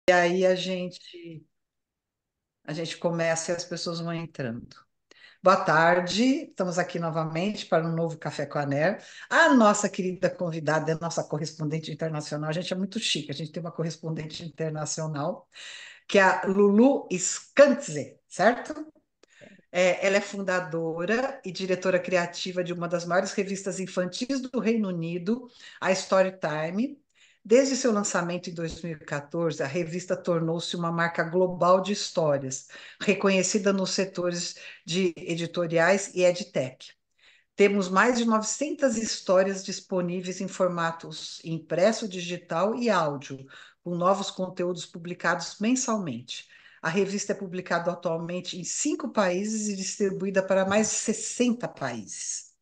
E aí a gente começa e as pessoas vão entrando. Boa tarde, estamos aqui novamente para um novo Café com a Ner. A nossa querida convidada é nossa correspondente internacional. A gente é muito chique, a gente tem uma correspondente internacional, que é a Lulu Skantze, certo? Ela é fundadora e diretora criativa de uma das maiores revistas infantis do Reino Unido, a Storytime. Desde seu lançamento em 2014, a revista tornou-se uma marca global de histórias, reconhecida nos setores de editoriais e edtech. Temos mais de 900 histórias disponíveis em formatos impresso, digital e áudio, com novos conteúdos publicados mensalmente. A revista é publicada atualmente em 5 países e distribuída para mais de 60 países.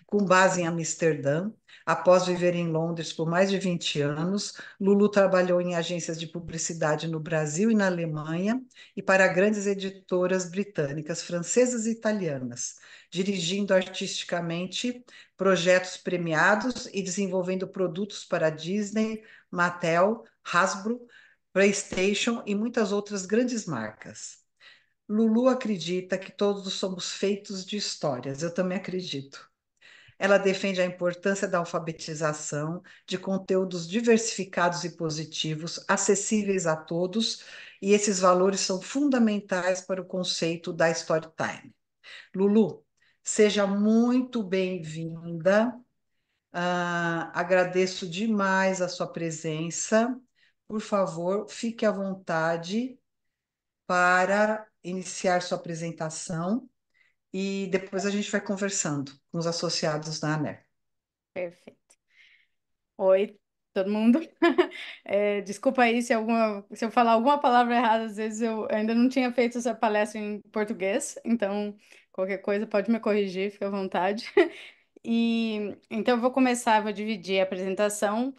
Com base em Amsterdã, após viver em Londres por mais de 20 anos, Lulu trabalhou em agências de publicidade no Brasil e na Alemanha e para grandes editoras britânicas, francesas e italianas, dirigindo artisticamente projetos premiados e desenvolvendo produtos para Disney, Mattel, Hasbro, PlayStation e muitas outras grandes marcas. Lulu acredita que todos somos feitos de histórias. Eu também acredito. Ela defende a importância da alfabetização, de conteúdos diversificados e positivos, acessíveis a todos, e esses valores são fundamentais para o conceito da Storytime. Lulu, seja muito bem-vinda. Agradeço demais a sua presença. Por favor, fique à vontade para iniciar sua apresentação e depois a gente vai conversando com os associados da ANER. Perfeito. Oi, todo mundo. Desculpa aí se eu falar alguma palavra errada, às vezes eu ainda não tinha feito essa palestra em português, então qualquer coisa pode me corrigir, fica à vontade. E então eu vou começar, vou dividir a apresentação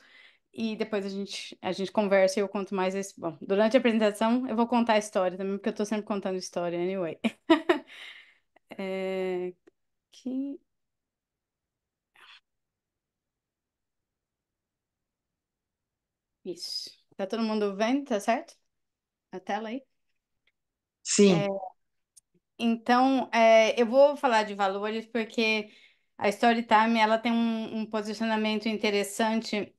e depois a gente conversa e eu conto mais esse. Bom, durante a apresentação eu vou contar a história também, porque eu tô sempre contando história, anyway. É, que... Isso. Tá todo mundo vendo? Tá certo? A tela aí? Sim, Então, eu vou falar de valores porque a Storytime ela tem um posicionamento interessante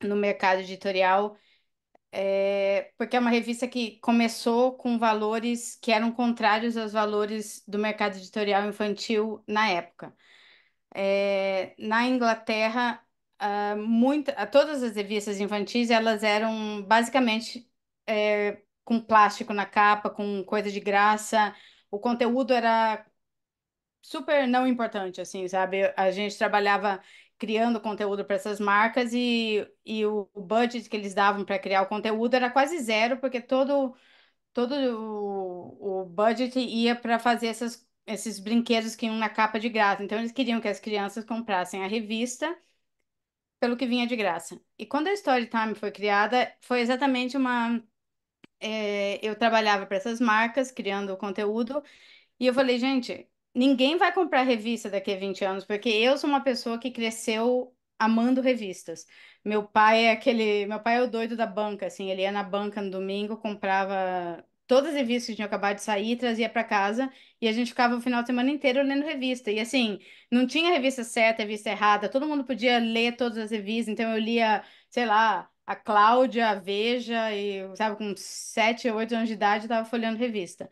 no mercado editorial, porque é uma revista que começou com valores que eram contrários aos valores do mercado editorial infantil na época. Na Inglaterra, todas as revistas infantis elas eram basicamente com plástico na capa, com coisa de graça. O conteúdo era super não importante, assim, sabe? A gente trabalhava criando conteúdo para essas marcas e o budget que eles davam para criar o conteúdo era quase zero, porque todo o budget ia para fazer esses brinquedos que iam na capa de graça. Então, eles queriam que as crianças comprassem a revista pelo que vinha de graça. E quando a Storytime foi criada, foi exatamente eu trabalhava para essas marcas, criando o conteúdo, e eu falei, gente, ninguém vai comprar revista daqui a 20 anos, porque eu sou uma pessoa que cresceu amando revistas. Meu pai é o doido da banca, assim, ele ia na banca no domingo, comprava todas as revistas que tinham acabado de sair, trazia para casa, e a gente ficava o final de semana inteiro lendo revista. E assim, não tinha revista certa, revista errada, todo mundo podia ler todas as revistas, então eu lia, sei lá, a Cláudia, a Veja, e, sabe, com 7 ou 8 anos de idade, eu tava folheando revista.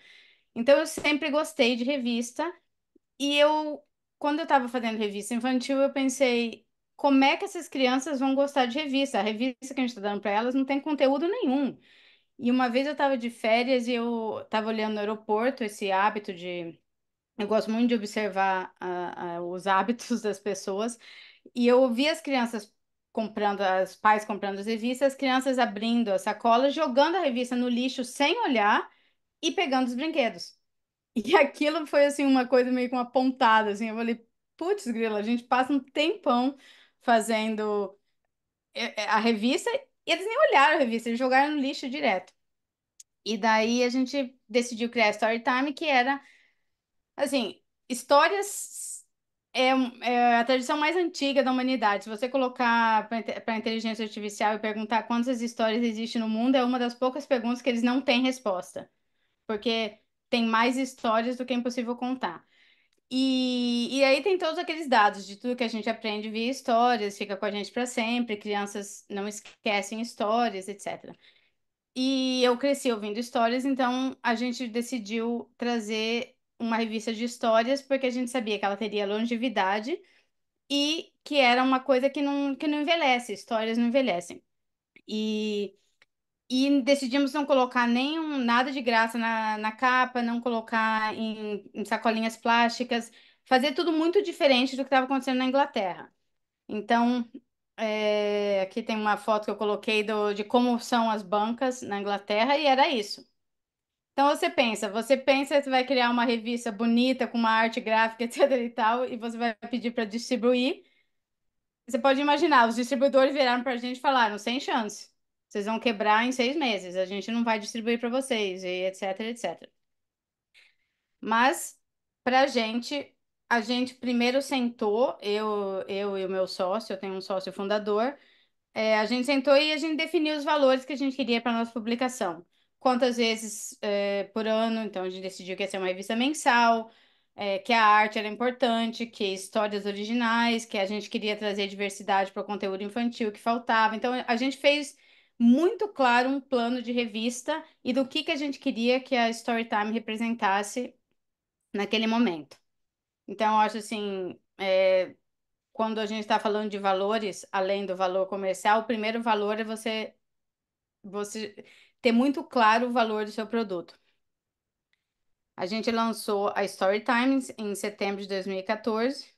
Então, eu sempre gostei de revista. E quando eu estava fazendo revista infantil, eu pensei, como é que essas crianças vão gostar de revista? A revista que a gente está dando para elas não tem conteúdo nenhum. E uma vez eu estava de férias e eu estava olhando no aeroporto esse hábito de. Eu gosto muito de observar os hábitos das pessoas. E eu vi as crianças comprando, os pais comprando as revistas, as crianças abrindo a sacola, jogando a revista no lixo sem olhar e pegando os brinquedos. E aquilo foi assim uma coisa meio que uma pontada, assim. Eu falei, putz, grila, a gente passa um tempão fazendo a revista e eles nem olharam a revista, eles jogaram no lixo direto. E daí a gente decidiu criar a Storytime, que era assim, histórias. é a tradição mais antiga da humanidade. Se você colocar para a inteligência artificial e perguntar quantas histórias existem no mundo, é uma das poucas perguntas que eles não têm resposta, porque tem mais histórias do que é impossível contar. E aí tem todos aqueles dados de tudo que a gente aprende via histórias, fica com a gente para sempre, crianças não esquecem histórias, etc. E eu cresci ouvindo histórias, então a gente decidiu trazer uma revista de histórias, porque a gente sabia que ela teria longevidade e que era uma coisa que não envelhece, histórias não envelhecem. E, e decidimos não colocar nada de graça na capa, não colocar em sacolinhas plásticas, fazer tudo muito diferente do que estava acontecendo na Inglaterra. Então, aqui tem uma foto que eu coloquei de como são as bancas na Inglaterra, e era isso. Então você pensa que vai criar uma revista bonita com uma arte gráfica, etc e tal, e você vai pedir para distribuir. Você pode imaginar, os distribuidores viraram para a gente e falaram, sem chance. Vocês vão quebrar em 6 meses, a gente não vai distribuir para vocês, e etc, etc. Mas, para a gente primeiro sentou, eu e o meu sócio, eu tenho um sócio fundador, a gente sentou e a gente definiu os valores que a gente queria para nossa publicação. Quantas vezes por ano, então a gente decidiu que ia ser uma revista mensal, que a arte era importante, que histórias originais, que a gente queria trazer diversidade para o conteúdo infantil que faltava. Então a gente fez muito claro um plano de revista e do que a gente queria que a Storytime representasse naquele momento. Então eu acho assim, quando a gente está falando de valores, além do valor comercial, o primeiro valor é você ter muito claro o valor do seu produto. A gente lançou a Story Times em setembro de 2014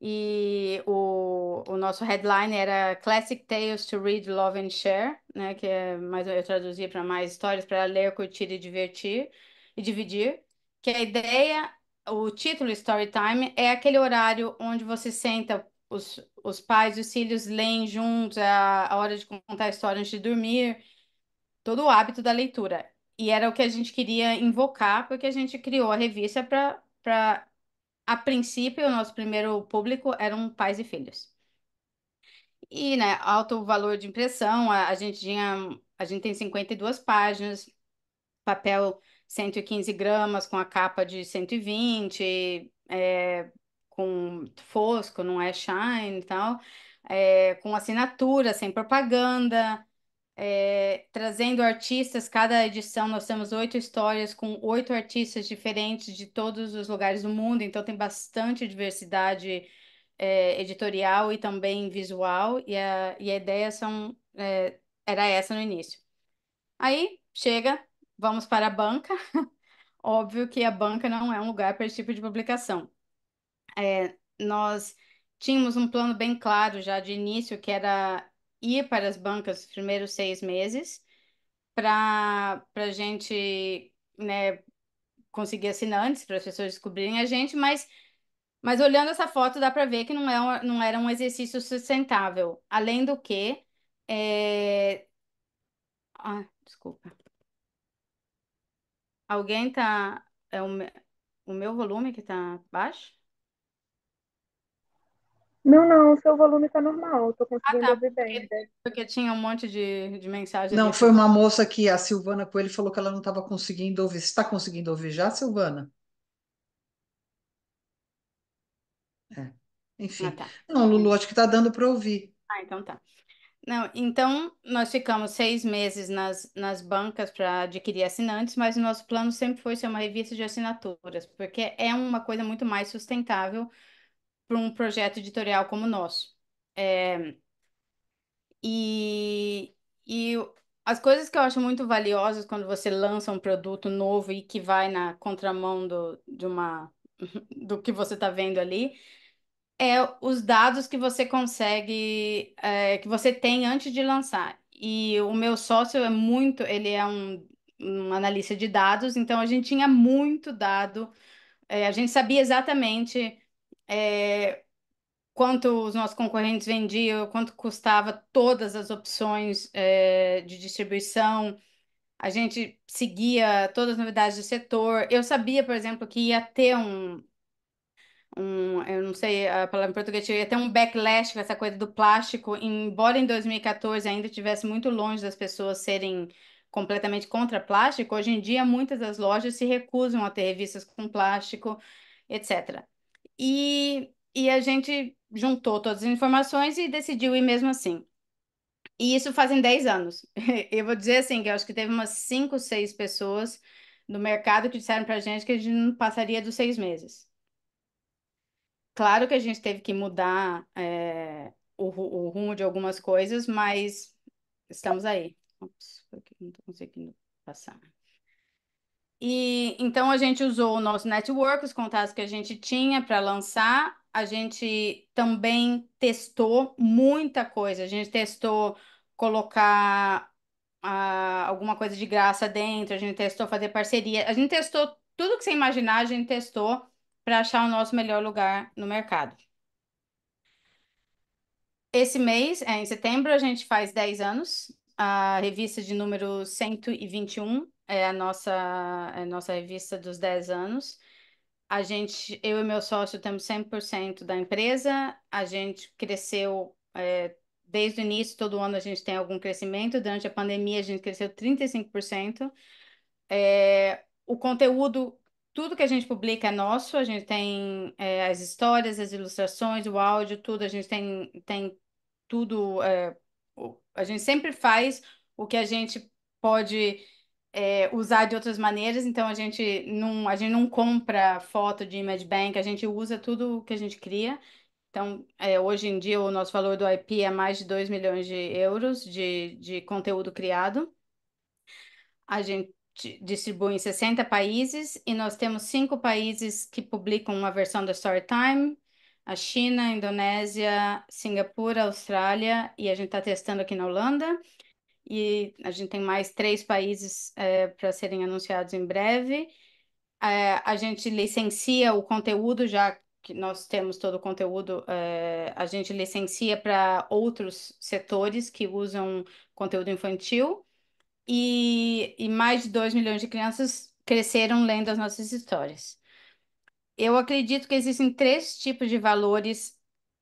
e o nosso headline era Classic Tales to Read, Love and Share, né? Que é mais eu traduzi para mais histórias para ler, curtir e divertir e dividir. Que a ideia, o título Storytime é aquele horário onde você senta os pais e os filhos leem juntos, é a hora de contar a história antes de dormir, todo o hábito da leitura. E era o que a gente queria invocar, porque a gente criou a revista para a princípio, o nosso primeiro público eram pais e filhos. E, né, alto valor de impressão, a gente tem 52 páginas, papel 115 gramas, com a capa de 120, com fosco, não é shine e tal, com assinatura, sem propaganda, trazendo artistas. Cada edição nós temos 8 histórias com 8 artistas diferentes de todos os lugares do mundo, então tem bastante diversidade editorial e também visual, e a ideia era essa no início. Aí chega, vamos para a banca. Óbvio que a banca não é um lugar para esse tipo de publicação. Nós tínhamos um plano bem claro já de início, que era ir para as bancas os primeiros 6 meses, para a gente, né, conseguir assinantes, para as pessoas descobrirem a gente, mas olhando essa foto dá para ver que não era um exercício sustentável. Além do que, desculpa. Alguém tá. É o meu volume que tá baixo? Não, não, o seu volume tá normal, eu tô Ah, conseguindo tá. ouvir bem. Porque tinha um monte de mensagem ali. Não, foi uma moça que a Silvana Coelho falou que ela não estava conseguindo ouvir. Você está conseguindo ouvir já, Silvana? É. Ah, Enfim. tá. Não, É. Lulu, acho que está dando para ouvir. Ah, então tá. Não, então nós ficamos 6 meses nas bancas para adquirir assinantes, mas o nosso plano sempre foi ser uma revista de assinaturas, porque é uma coisa muito mais sustentável para um projeto editorial como o nosso. E, e as coisas que eu acho muito valiosas quando você lança um produto novo e que vai na contramão do que você está vendo ali, é os dados que você consegue, que você tem antes de lançar. E o meu sócio ele é um analista de dados, então a gente tinha muito dado, a gente sabia exatamente quanto os nossos concorrentes vendiam, quanto custava todas as opções, de distribuição. A gente seguia todas as novidades do setor. Eu sabia, por exemplo, que ia ter eu não sei a palavra em português, ia ter um backlash com essa coisa do plástico, embora em 2014 ainda estivesse muito longe das pessoas serem completamente contra plástico, hoje em dia muitas das lojas se recusam a ter revistas com plástico, etc. E a gente juntou todas as informações e decidiu ir mesmo assim. E isso fazem 10 anos. Eu vou dizer assim, que eu acho que teve umas 5, 6 pessoas no mercado que disseram pra gente que a gente não passaria dos 6 meses. Claro que a gente teve que mudar o rumo de algumas coisas, mas estamos aí. Ops, aqui não estou conseguindo passar. E então a gente usou o nosso network, os contatos que a gente tinha para lançar. A gente também testou muita coisa. A gente testou colocar alguma coisa de graça dentro, a gente testou fazer parceria, a gente testou tudo que você imaginar, a gente testou para achar o nosso melhor lugar no mercado. Esse mês, em setembro, a gente faz 10 anos. A revista de número 121 é a nossa revista dos 10 anos. Eu e meu sócio temos 100% da empresa. A gente cresceu, desde o início, todo ano a gente tem algum crescimento. Durante a pandemia, a gente cresceu 35%. O conteúdo, tudo que a gente publica é nosso. A gente tem, as histórias, as ilustrações, o áudio, tudo. A gente tem tudo. A gente sempre faz o que a gente pode usar de outras maneiras, então a gente não compra foto de Image Bank, a gente usa tudo que a gente cria. Então, hoje em dia, o nosso valor do IP é mais de 2 milhões de euros de conteúdo criado. A gente distribui em 60 países e nós temos 5 países que publicam uma versão da Storytime: a China, a Indonésia, Singapura, Austrália, e a gente está testando aqui na Holanda. E a gente tem mais 3 países para serem anunciados em breve. A gente licencia o conteúdo, já que nós temos todo o conteúdo, a gente licencia para outros setores que usam conteúdo infantil. E mais de 2 milhões de crianças cresceram lendo as nossas histórias. Eu acredito que existem 3 tipos de valores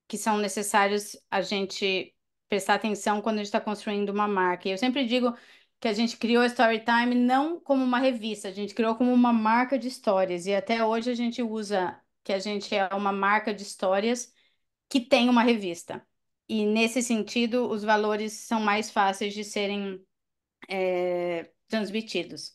que são necessários a gente prestar atenção quando a gente está construindo uma marca. E eu sempre digo que a gente criou a Storytime não como uma revista, a gente criou como uma marca de histórias. E até hoje a gente usa que a gente é uma marca de histórias que tem uma revista. E nesse sentido, os valores são mais fáceis de serem transmitidos.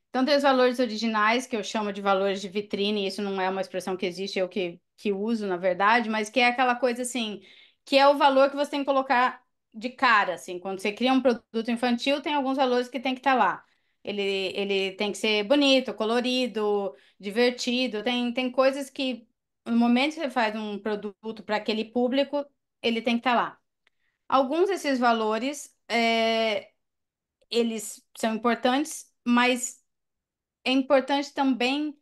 Então, tem os valores originais, que eu chamo de valores de vitrine, isso não é uma expressão que existe, eu que uso, na verdade, mas que é aquela coisa assim, que é o valor que você tem que colocar de cara, assim, quando você cria um produto infantil, tem alguns valores que tem que estar lá. Ele tem que ser bonito, colorido, divertido, tem coisas que, no momento que você faz um produto para aquele público, ele tem que estar lá. Alguns desses valores, eles são importantes, mas é importante também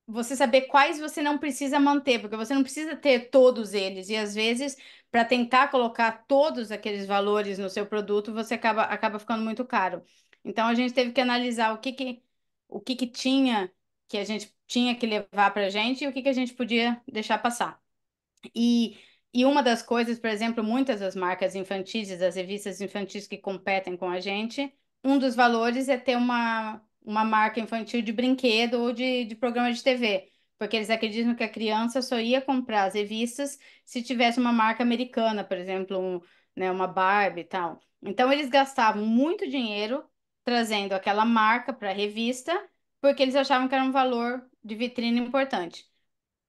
você saber quais você não precisa manter, porque você não precisa ter todos eles, e às vezes, para tentar colocar todos aqueles valores no seu produto, você acaba ficando muito caro. Então, a gente teve que analisar o que que tinha, que a gente tinha que levar para a gente e o que que a gente podia deixar passar. E, e uma das coisas, por exemplo, muitas das marcas infantis, e das revistas infantis que competem com a gente, um dos valores é ter uma marca infantil de brinquedo ou de programa de TV, porque eles acreditam que a criança só ia comprar as revistas se tivesse uma marca americana, por exemplo, né, uma Barbie e tal. Então, eles gastavam muito dinheiro trazendo aquela marca para a revista, porque eles achavam que era um valor de vitrine importante.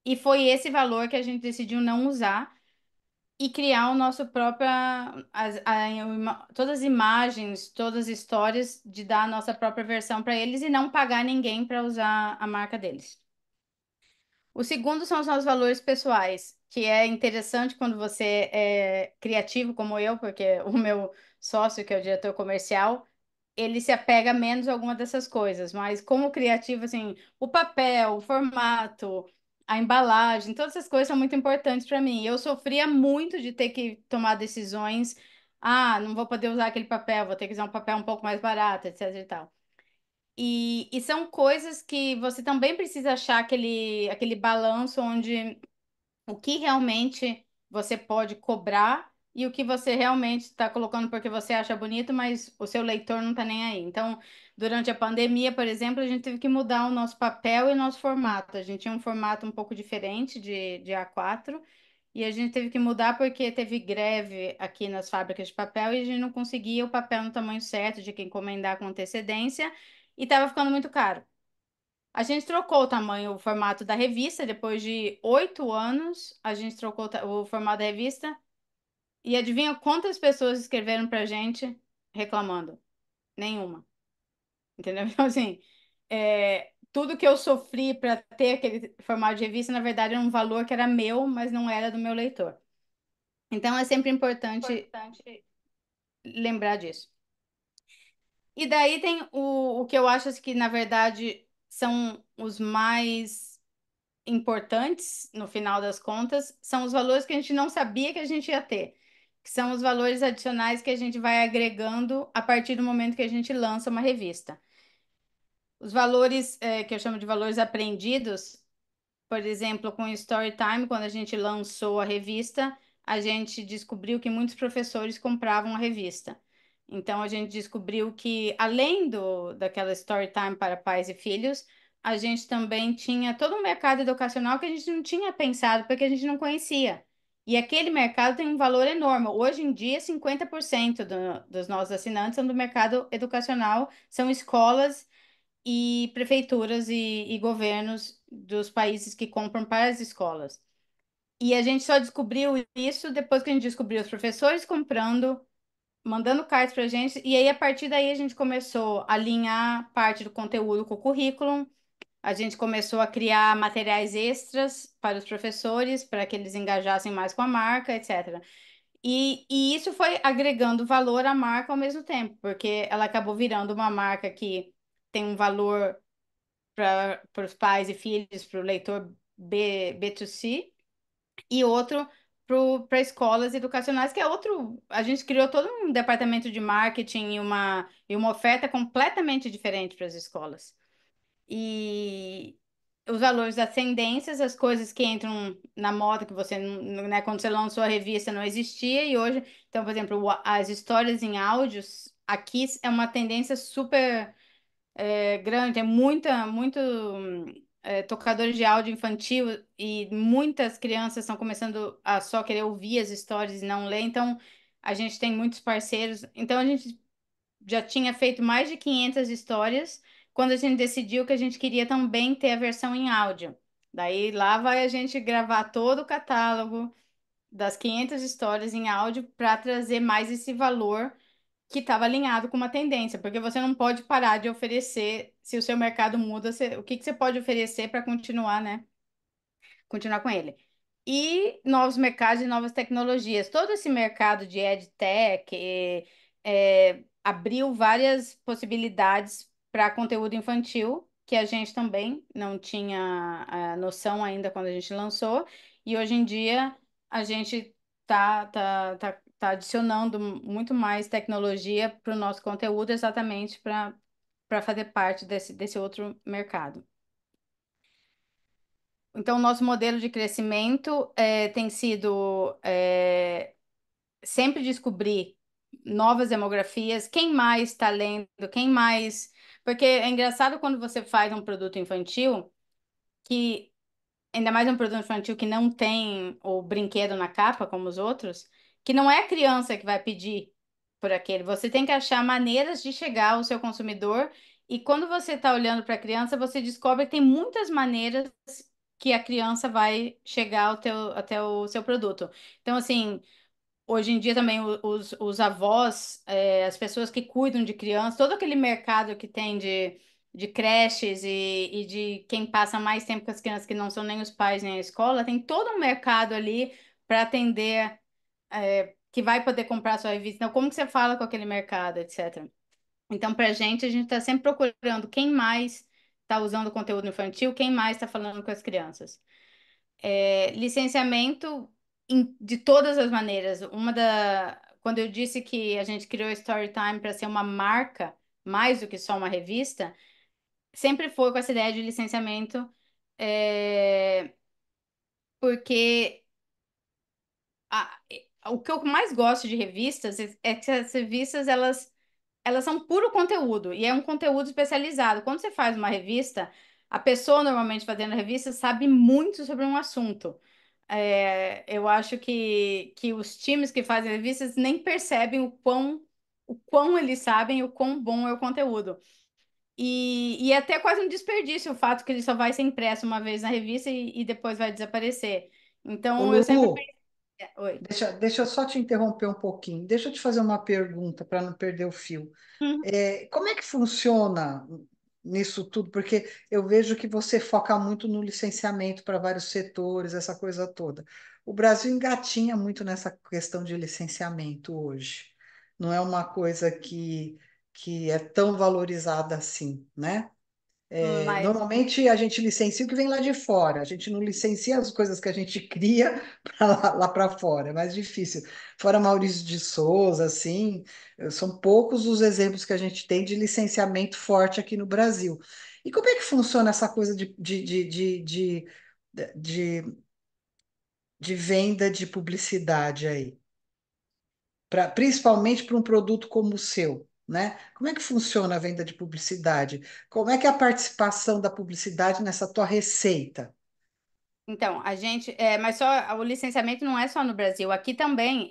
E foi esse valor que a gente decidiu não usar e criar o nosso próprio, todas as imagens, todas as histórias, de dar a nossa própria versão para eles e não pagar ninguém para usar a marca deles. O segundo são os nossos valores pessoais, que é interessante quando você é criativo como eu, porque o meu sócio, que é o diretor comercial, ele se apega menos a alguma dessas coisas, mas como criativo, assim, o papel, o formato, a embalagem, todas essas coisas são muito importantes para mim. Eu sofria muito de ter que tomar decisões. Ah, não vou poder usar aquele papel, vou ter que usar um papel um pouco mais barato, etc e tal. E são coisas que você também precisa achar aquele balanço onde o que realmente você pode cobrar e o que você realmente está colocando porque você acha bonito, mas o seu leitor não está nem aí. Então, durante a pandemia, por exemplo, a gente teve que mudar o nosso papel e o nosso formato. A gente tinha um formato um pouco diferente de A4 e a gente teve que mudar porque teve greve aqui nas fábricas de papel e a gente não conseguia o papel no tamanho certo, de que encomendar com antecedência e estava ficando muito caro. A gente trocou o tamanho, o formato da revista, depois de 8 anos, a gente trocou o formato da revista. E adivinha quantas pessoas escreveram pra gente reclamando? Nenhuma. Entendeu? Então, assim, tudo que eu sofri para ter aquele formato de revista, na verdade, era um valor que era meu, mas não era do meu leitor. Então, é sempre importante lembrar disso. E daí tem o que eu acho que, na verdade, são os mais importantes, no final das contas, são os valores que a gente não sabia que a gente ia ter, que são os valores adicionais que a gente vai agregando a partir do momento que a gente lança uma revista. Os valores, que eu chamo de valores aprendidos, por exemplo, com o Storytime, quando a gente lançou a revista, a gente descobriu que muitos professores compravam a revista. Então, a gente descobriu que, além daquela Storytime para pais e filhos, a gente também tinha todo um mercado educacional que a gente não tinha pensado, porque a gente não conhecia. E aquele mercado tem um valor enorme. Hoje em dia, 50% dos nossos assinantes são do mercado educacional, são escolas e prefeituras e governos dos países que compram para as escolas. E a gente só descobriu isso depois que a gente descobriu os professores comprando, mandando cartas para a gente, e aí a partir daí a gente começou a alinhar parte do conteúdo com o currículo, a gente começou a criar materiais extras para os professores, para que eles engajassem mais com a marca, etc. E isso foi agregando valor à marca ao mesmo tempo, porque ela acabou virando uma marca que tem um valor para os pais e filhos, para o leitor B2C, e outro para escolas educacionais, que é outro. A gente criou todo um departamento de marketing e uma oferta completamente diferente para as escolas. E os valores das tendências, as coisas que entram na moda, que você, né, quando você lançou a revista não existia, e hoje, então, por exemplo, as histórias em áudios, aqui é uma tendência super grande, tem muito tocadores de áudio infantil e muitas crianças estão começando a só querer ouvir as histórias e não ler, então a gente tem muitos parceiros, então a gente já tinha feito mais de 500 histórias quando a gente decidiu que a gente queria também ter a versão em áudio. Daí lá vai a gente gravar todo o catálogo das 500 histórias em áudio para trazer mais esse valor que estava alinhado com uma tendência, porque você não pode parar de oferecer, se o seu mercado muda, o que que você pode oferecer para continuar, né? Continuar com ele. E novos mercados e novas tecnologias. Todo esse mercado de EdTech abriu várias possibilidades para conteúdo infantil, que a gente também não tinha noção ainda quando a gente lançou, e hoje em dia a gente tá adicionando muito mais tecnologia para o nosso conteúdo exatamente para fazer parte desse outro mercado. Então, o nosso modelo de crescimento tem sido sempre descobrir novas demografias, quem mais está lendo, quem mais. Porque é engraçado quando você faz um produto infantil, que ainda mais um produto infantil que não tem o brinquedo na capa, como os outros, que não é a criança que vai pedir por aquele. Você tem que achar maneiras de chegar ao seu consumidor. E quando você está olhando para a criança, você descobre que tem muitas maneiras que a criança vai chegar até o seu produto. Então, assim, hoje em dia também os avós, as pessoas que cuidam de crianças, todo aquele mercado que tem de creches e de quem passa mais tempo com as crianças que não são nem os pais nem a escola, tem todo um mercado ali para atender, que vai poder comprar a sua revista. Então, como que você fala com aquele mercado, etc. Então, para a gente está sempre procurando quem mais está usando conteúdo infantil, quem mais está falando com as crianças. Licenciamento de todas as maneiras. Quando eu disse que a gente criou a Storytime para ser uma marca, mais do que só uma revista, sempre foi com essa ideia de licenciamento, é, porque o que eu mais gosto de revistas é que as revistas elas são puro conteúdo e é um conteúdo especializado. Quando você faz uma revista, a pessoa normalmente fazendo a revista sabe muito sobre um assunto. Eu acho que os times que fazem revistas nem percebem o quão eles sabem, o quão bom é o conteúdo. E é até quase um desperdício o fato que ele só vai ser impresso uma vez na revista e depois vai desaparecer. Ô, Então, eu sempre Lu, pensei. Oi. deixa eu só te interromper um pouquinho. Deixa eu te fazer uma pergunta para não perder o fio. Uhum. Como é que funciona nisso tudo? Porque eu vejo que você foca muito no licenciamento para vários setores, essa coisa toda. O Brasil engatinha muito nessa questão de licenciamento hoje. Não é uma coisa que é tão valorizada assim, né? Mas Normalmente a gente licencia o que vem lá de fora, a gente não licencia as coisas que a gente cria para lá para fora, é mais difícil. Fora Maurício de Souza, assim, são poucos os exemplos que a gente tem de licenciamento forte aqui no Brasil. E como é que funciona essa coisa de, de venda de publicidade aí? Principalmente para um produto como o seu, né? Como é que funciona a venda de publicidade? Como é que é a participação da publicidade nessa tua receita? então, mas só o licenciamento não é só no Brasil. Aqui também,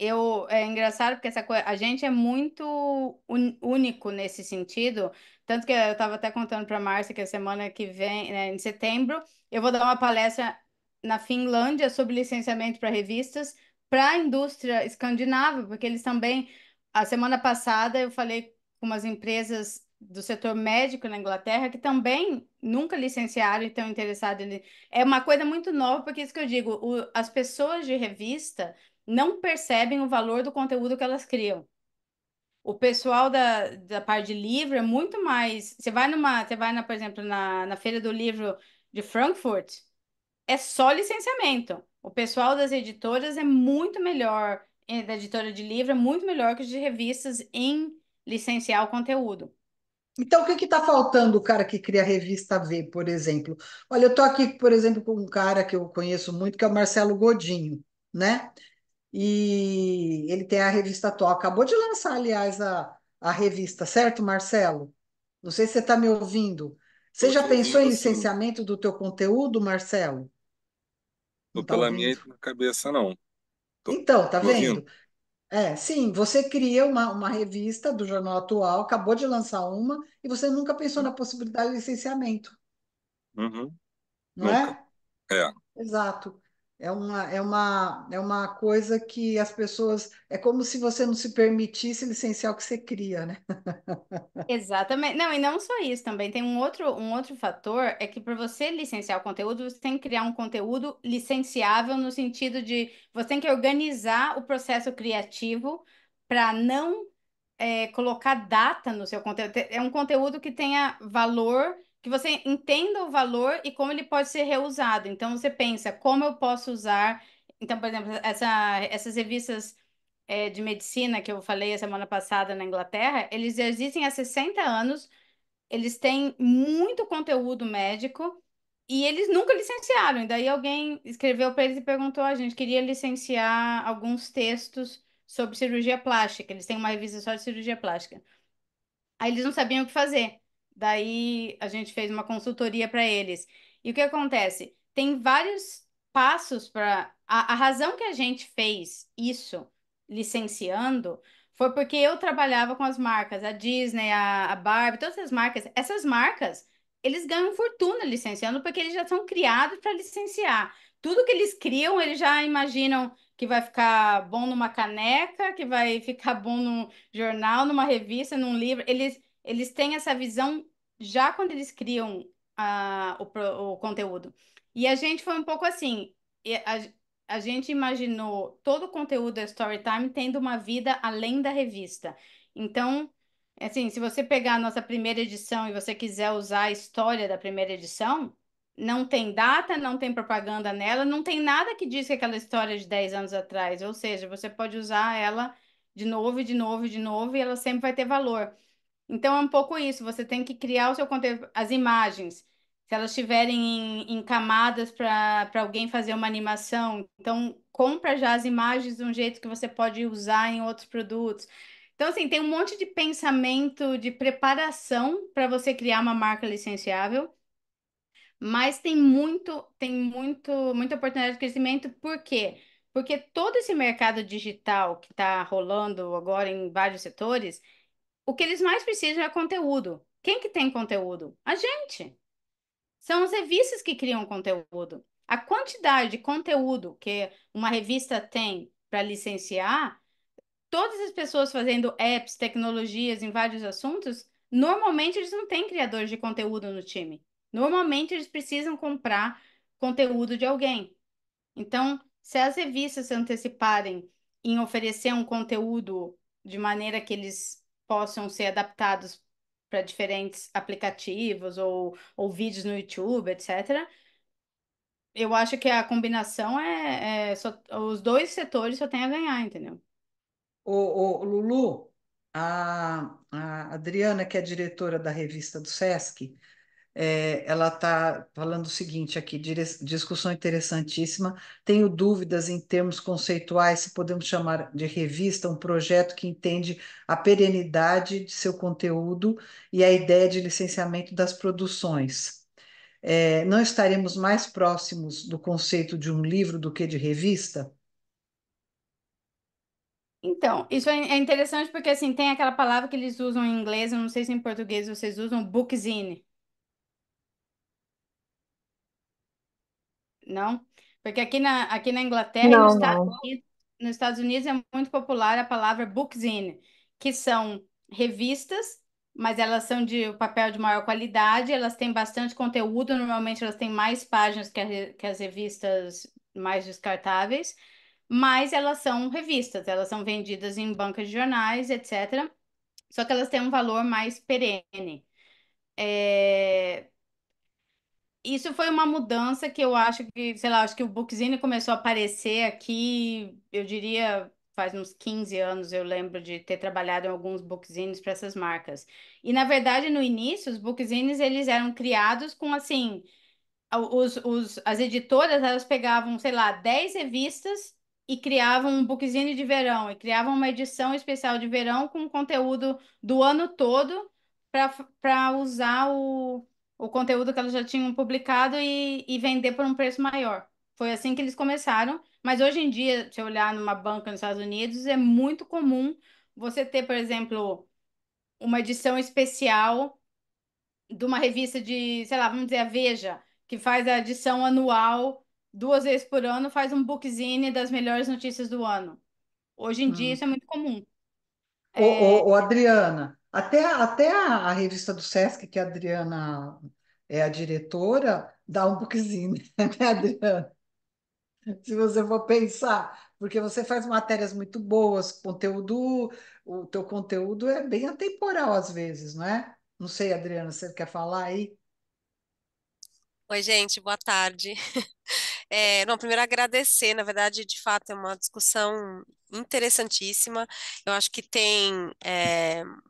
é engraçado porque a gente é muito único nesse sentido. Tanto que eu estava até contando para a Márcia que a semana que vem, né, em setembro, eu vou dar uma palestra na Finlândia sobre licenciamento para revistas para a indústria escandinava, porque eles também, a semana passada eu falei com umas empresas do setor médico na Inglaterra que também nunca licenciaram e estão interessadas é uma coisa muito nova, porque isso que eu digo, as pessoas de revista não percebem o valor do conteúdo que elas criam. O pessoal da parte de livro é muito mais. Você vai por exemplo, na Feira do Livro de Frankfurt, é só licenciamento. O pessoal das editoras é muito melhor, da editora de livro é muito melhor que os de revistas em licenciar o conteúdo. Então, o que está faltando o cara que cria a revista V, por exemplo? Olha, eu estou aqui, por exemplo, com um cara que eu conheço muito, que é o Marcelo Godinho, né? E ele tem a revista atual. Acabou de lançar, aliás, a revista, certo, Marcelo? Não sei se você está me ouvindo. Você Tô já te pensou em ouvindo sim. licenciamento do teu conteúdo, Marcelo? Não Tô está pela ouvindo? minha cabeça, não. Tô Então, tá me ouvindo? vendo? Sim, você cria uma revista do Jornal Atual, acabou de lançar uma, e você nunca pensou na possibilidade de licenciamento, Uhum. não Nunca. é? É. Exato. É uma coisa que as pessoas. É como se você não se permitisse licenciar o que você cria, né? Exatamente. Não, e não só isso também. Tem um outro fator, é que para você licenciar o conteúdo, você tem que criar um conteúdo licenciável no sentido de você tem que organizar o processo criativo para não colocar data no seu conteúdo. É um conteúdo que tenha valor, que você entenda o valor e como ele pode ser reusado. Então você pensa, como eu posso usar. Então, por exemplo, essas revistas de medicina que eu falei a semana passada na Inglaterra, eles existem há 60 anos, eles têm muito conteúdo médico e eles nunca licenciaram. E daí alguém escreveu para eles e perguntou: a gente queria licenciar alguns textos sobre cirurgia plástica. Eles têm uma revista só de cirurgia plástica. Aí eles não sabiam o que fazer. Daí a gente fez uma consultoria para eles. E o que acontece? Tem vários passos para. A razão que a gente fez isso, licenciando, foi porque eu trabalhava com as marcas, a Disney, a Barbie, todas as marcas. Essas marcas, eles ganham fortuna licenciando porque eles já são criados para licenciar. Tudo que eles criam, eles já imaginam que vai ficar bom numa caneca, que vai ficar bom num jornal, numa revista, num livro. Eles têm essa visão já quando eles criam o conteúdo. E a gente foi um pouco assim. A gente imaginou todo o conteúdo da Storytime tendo uma vida além da revista. Então, assim, se você pegar a nossa primeira edição e você quiser usar a história da primeira edição, não tem data, não tem propaganda nela, não tem nada que diz que aquela história é de 10 anos atrás. Ou seja, você pode usar ela de novo, e de novo, e de novo, e ela sempre vai ter valor. Então é um pouco isso, você tem que criar o seu conteúdo, as imagens. se elas estiverem em camadas para alguém fazer uma animação, então compra já as imagens de um jeito que você pode usar em outros produtos. Então, assim, tem um monte de pensamento de preparação para você criar uma marca licenciável, mas muita oportunidade de crescimento. Por quê? Porque todo esse mercado digital que está rolando agora em vários setores, o que eles mais precisam é conteúdo. Quem que tem conteúdo? A gente. São as revistas que criam conteúdo. A quantidade de conteúdo que uma revista tem para licenciar, todas as pessoas fazendo apps, tecnologias em vários assuntos, normalmente eles não têm criadores de conteúdo no time. Normalmente eles precisam comprar conteúdo de alguém. Então, se as revistas se anteciparem em oferecer um conteúdo de maneira que eles possam ser adaptados para diferentes aplicativos ou vídeos no YouTube, etc., eu acho que a combinação os dois setores só têm a ganhar, entendeu? Lulu, a Adriana, que é diretora da revista do Sesc, ela está falando o seguinte aqui, discussão interessantíssima. Tenho dúvidas em termos conceituais se podemos chamar de revista um projeto que entende a perenidade de seu conteúdo e a ideia de licenciamento das produções. Não estaremos mais próximos do conceito de um livro do que de revista? Então, isso é interessante porque, assim, tem aquela palavra que eles usam em inglês, eu não sei se em português vocês usam, bookzine. Não? Porque aqui na Inglaterra e Não, não. Nos Estados Unidos é muito popular a palavra bookzine, que são revistas, mas elas são de papel de maior qualidade, elas têm bastante conteúdo, normalmente elas têm mais páginas que as revistas mais descartáveis, mas elas são revistas, elas são vendidas em bancas de jornais, etc. Só que elas têm um valor mais perene. É, Isso foi uma mudança que eu acho que, sei lá, acho que o Bookzine começou a aparecer aqui, eu diria, faz uns 15 anos, eu lembro de ter trabalhado em alguns bookzines para essas marcas. E, na verdade, no início, os bookzines, eles eram criados com, assim, as editoras, elas pegavam, sei lá, 10 revistas e criavam um bookzine de verão, e criavam uma edição especial de verão com conteúdo do ano todo para usar o conteúdo que elas já tinham publicado e vender por um preço maior. Foi assim que eles começaram, mas hoje em dia, se eu olhar numa banca nos Estados Unidos, é muito comum você ter, por exemplo, uma edição especial de uma revista de, sei lá, vamos dizer, a Veja, que faz a edição anual, 2 vezes por ano, faz um bookzine das melhores notícias do ano. Hoje em dia Hum. isso é muito comum. Adriana, até a revista do Sesc, que a Adriana é a diretora, dá um bookzinho, né, Adriana? Se você for pensar, porque você faz matérias muito boas, o teu conteúdo é bem atemporal às vezes, não é? Não sei, Adriana, você quer falar aí? Oi, gente, boa tarde. Não, primeiro agradecer, na verdade, de fato, é uma discussão interessantíssima. Eu acho que tem,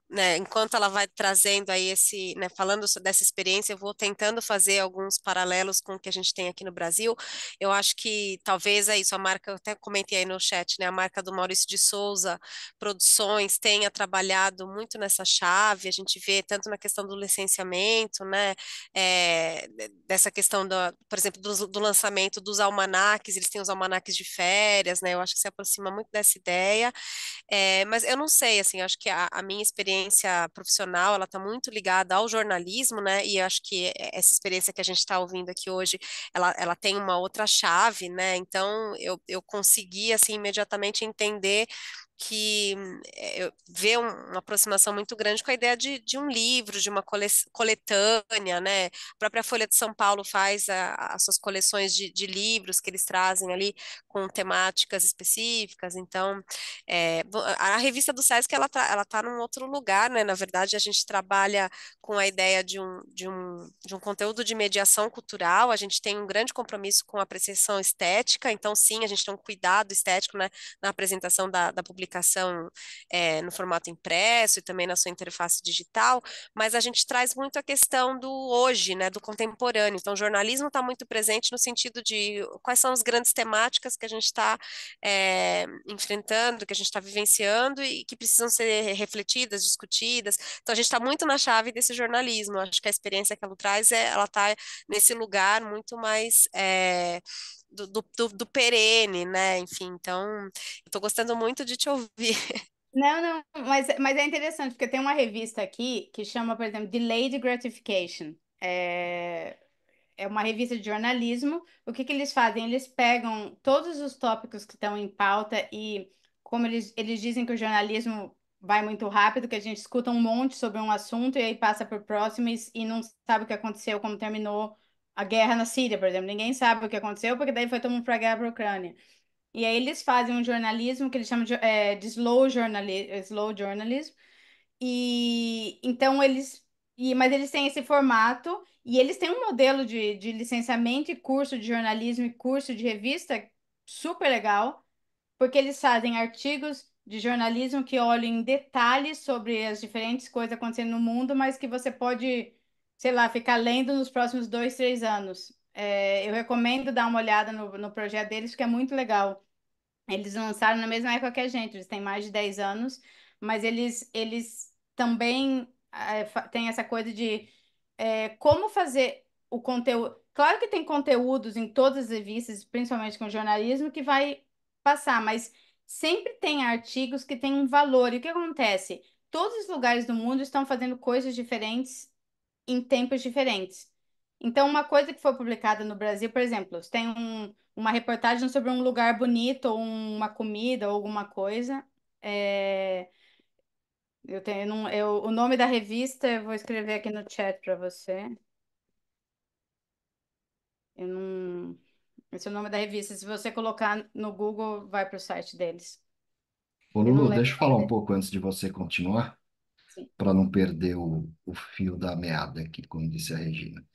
né, enquanto ela vai trazendo aí né, falando dessa experiência, eu vou tentando fazer alguns paralelos com o que a gente tem aqui no Brasil. Eu acho que talvez é isso, a marca, eu até comentei aí no chat, né, a marca do Maurício de Souza Produções tenha trabalhado muito nessa chave, a gente vê tanto na questão do licenciamento, né, dessa questão, por exemplo, do lançamento dos almanaques, eles têm os almanaques de férias, né? Eu acho que se aproxima muito dessa ideia, mas eu não sei, assim, eu acho que a minha experiência profissional, ela está muito ligada ao jornalismo, né? E eu acho que essa experiência que a gente está ouvindo aqui hoje, ela tem uma outra chave, né? Então, eu consegui, assim, imediatamente entender que eu vê uma aproximação muito grande com a ideia de um livro, de uma coletânea, né? A própria Folha de São Paulo faz as suas coleções de livros que eles trazem ali com temáticas específicas. Então, a revista do Sesc ela tá num outro lugar, né? Na verdade, a gente trabalha com a ideia de um conteúdo de mediação cultural. A gente tem um grande compromisso com a apreciação estética. Então, sim, a gente tem um cuidado estético, né, na apresentação da publicação publicação no formato impresso e também na sua interface digital, mas a gente traz muito a questão do hoje, né, do contemporâneo. Então, o jornalismo está muito presente no sentido de quais são as grandes temáticas que a gente está enfrentando, que a gente está vivenciando e que precisam ser refletidas, discutidas. Então, a gente está muito na chave desse jornalismo. Acho que a experiência que ela traz, ela está nesse lugar muito mais do perene, né? Enfim, então, eu estou gostando muito de te ouvir. Não, não, mas é interessante, porque tem uma revista aqui que chama, por exemplo, Delayed Gratification. É uma revista de jornalismo. O que que eles fazem? Eles pegam todos os tópicos que estão em pauta e, como eles dizem que o jornalismo vai muito rápido, que a gente escuta um monte sobre um assunto e aí passa por próximo e não sabe o que aconteceu, como terminou a guerra na Síria, por exemplo. Ninguém sabe o que aconteceu, porque daí foi todo mundo para a guerra para a Ucrânia. E aí eles fazem um jornalismo que eles chamam de slow journalism, e então mas eles têm esse formato e eles têm um modelo de licenciamento e curso de jornalismo e curso de revista super legal, porque eles fazem artigos de jornalismo que olham em detalhes sobre as diferentes coisas acontecendo no mundo, mas que você pode, sei lá, ficar lendo nos próximos 2, 3 anos. Eu recomendo dar uma olhada no projeto deles, porque é muito legal. Eles lançaram na mesma época que a gente, eles têm mais de 10 anos, mas eles também têm essa coisa de como fazer o conteúdo. Claro que tem conteúdos em todas as revistas, principalmente com jornalismo, que vai passar, mas sempre tem artigos que têm um valor. E o que acontece? Todos os lugares do mundo estão fazendo coisas diferentes em tempos diferentes. Então, uma coisa que foi publicada no Brasil, por exemplo, você tem uma reportagem sobre um lugar bonito, ou uma comida, ou alguma coisa. É, eu tenho, o nome da revista, eu vou escrever aqui no chat para você. Eu não, esse é o nome da revista. Se você colocar no Google, vai para o site deles. Ô, Eu não Lulu, lembro deixa eu o nome falar um dele. pouco antes de você continuar, Sim. para não perder o fio da meada aqui, como disse a Regina.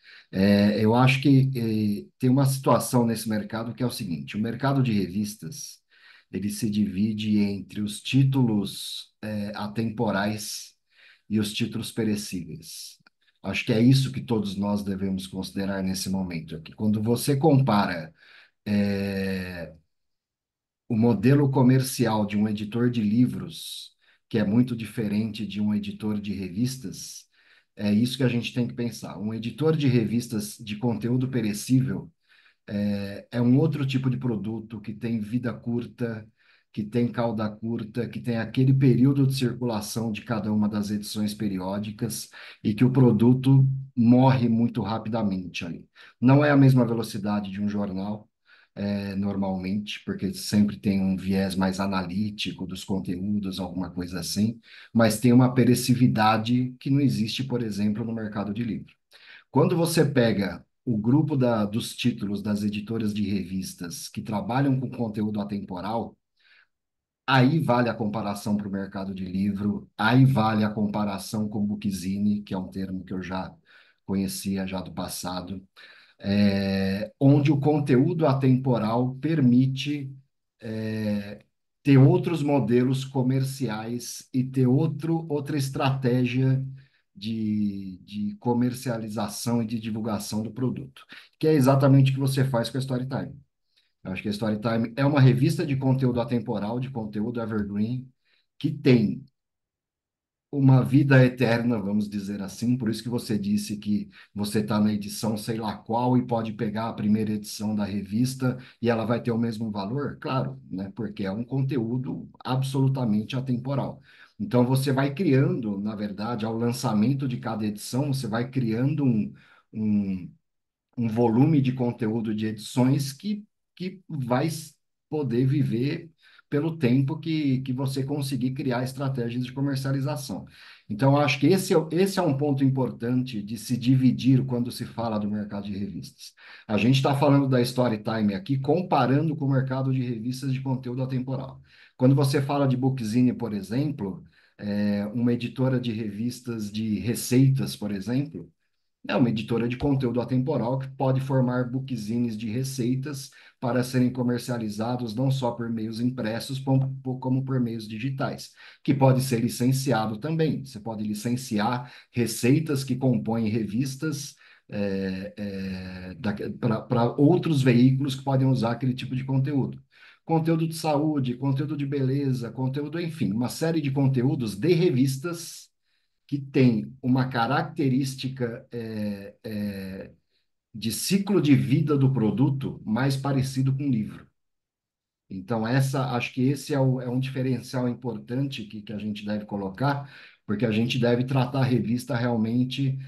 Eu acho que tem uma situação nesse mercado que é o seguinte: o mercado de revistas ele se divide entre os títulos atemporais e os títulos perecíveis. Acho que é isso que todos nós devemos considerar nesse momento aqui. Quando você compara é, o modelo comercial de um editor de livros, que é muito diferente de um editor de revistas, é isso que a gente tem que pensar. Um editor de revistas de conteúdo perecível é um outro tipo de produto que tem vida curta, que tem cauda curta, que tem aquele período de circulação de cada uma das edições periódicas e que o produto morre muito rapidamente ali. Não é a mesma velocidade de um jornal, normalmente, porque sempre tem um viés mais analítico dos conteúdos, alguma coisa assim, mas tem uma perecividade que não existe, por exemplo, no mercado de livro. Quando você pega o grupo dos títulos das editoras de revistas que trabalham com conteúdo atemporal, aí vale a comparação para o mercado de livro, aí vale a comparação com o Bookzine, que é um termo que eu já conhecia já do passado, onde o conteúdo atemporal permite ter outros modelos comerciais e ter outra estratégia de comercialização e de divulgação do produto, que é exatamente o que você faz com a Storytime. Eu acho que a Storytime é uma revista de conteúdo atemporal, de conteúdo evergreen, que tem uma vida eterna, vamos dizer assim. Por isso que você disse que você está na edição sei lá qual e pode pegar a primeira edição da revista e ela vai ter o mesmo valor? Claro, né? Porque é um conteúdo absolutamente atemporal. Então você vai criando, na verdade, ao lançamento de cada edição, você vai criando um um volume de conteúdo de edições que vai poder viver pelo tempo que você conseguir criar estratégias de comercialização. Então, eu acho que esse é um ponto importante de se dividir quando se fala do mercado de revistas. A gente está falando da Storytime aqui, comparando com o mercado de revistas de conteúdo atemporal. Quando você fala de Bookzine, por exemplo, uma editora de revistas de receitas, por exemplo, É uma editora de conteúdo atemporal que pode formar bookzines de receitas para serem comercializados não só por meios impressos, como por meios digitais, que pode ser licenciado também. Você pode licenciar receitas que compõem revistas para outros veículos que podem usar aquele tipo de conteúdo. Conteúdo de saúde, conteúdo de beleza, conteúdo, enfim, uma série de conteúdos de revistas que tem uma característica de ciclo de vida do produto mais parecido com um livro. Então, acho que esse é um diferencial importante que a gente deve colocar, porque a gente deve tratar a revista realmente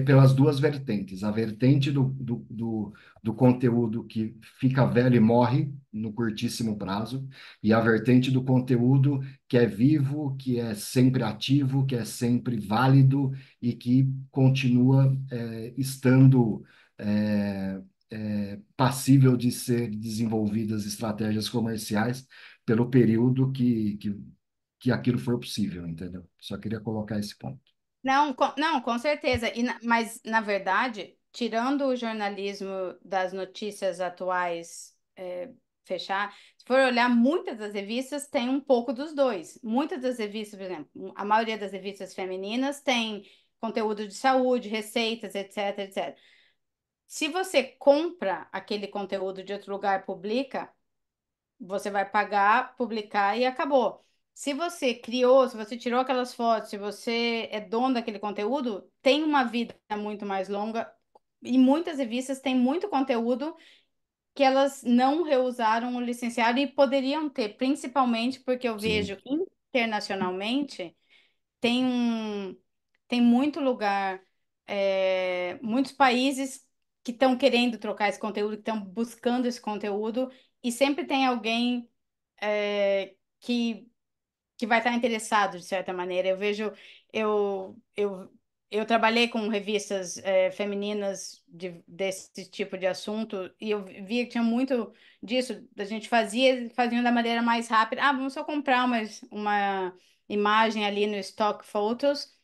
pelas duas vertentes. A vertente do conteúdo que fica velho e morre no curtíssimo prazo, e a vertente do conteúdo que é vivo, que é sempre ativo, que é sempre válido e que continua estando. é, passível de ser desenvolvidas estratégias comerciais pelo período que aquilo for possível, entendeu? Só queria colocar esse ponto. Não, com certeza. Mas, na verdade, tirando o jornalismo das notícias atuais, fechar, se for olhar, muitas das revistas têm um pouco dos dois. Muitas das revistas, por exemplo, a maioria das revistas femininas tem conteúdo de saúde, receitas, etc, etc. Se você compra aquele conteúdo de outro lugar, publica, você vai pagar, publicar e acabou. Se você criou, se você tirou aquelas fotos, se você é dono daquele conteúdo, tem uma vida muito mais longa e muitas revistas têm muito conteúdo que elas não reusaram o licenciado e poderiam ter, principalmente porque eu Sim, vejo internacionalmente tem tem muito lugar, muitos países que estão querendo trocar esse conteúdo, que estão buscando esse conteúdo, e sempre tem alguém que vai estar interessado, de certa maneira. Eu vejo, eu, eu, eu trabalhei com revistas femininas desse tipo de assunto, e eu via que tinha muito disso, da gente faziam da maneira mais rápida. Ah, vamos só comprar uma imagem ali no Stock Photos,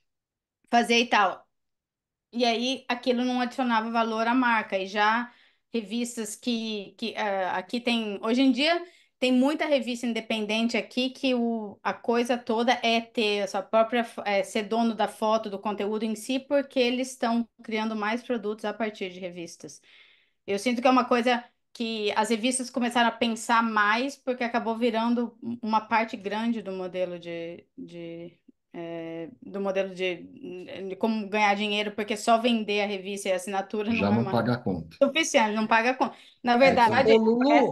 fazer e tal. E aí aquilo não adicionava valor à marca. E já revistas aqui tem. Hoje em dia tem muita revista independente aqui que a coisa toda é ter a sua própria, ser dono da foto, do conteúdo em si, porque eles estão criando mais produtos a partir de revistas. Eu sinto que é uma coisa que as revistas começaram a pensar mais porque acabou virando uma parte grande do modelo do modelo de como ganhar dinheiro, porque só vender a revista e a assinatura já não é não mais paga a conta. suficiente, não paga a conta. Na Ô, verdade, Lulu,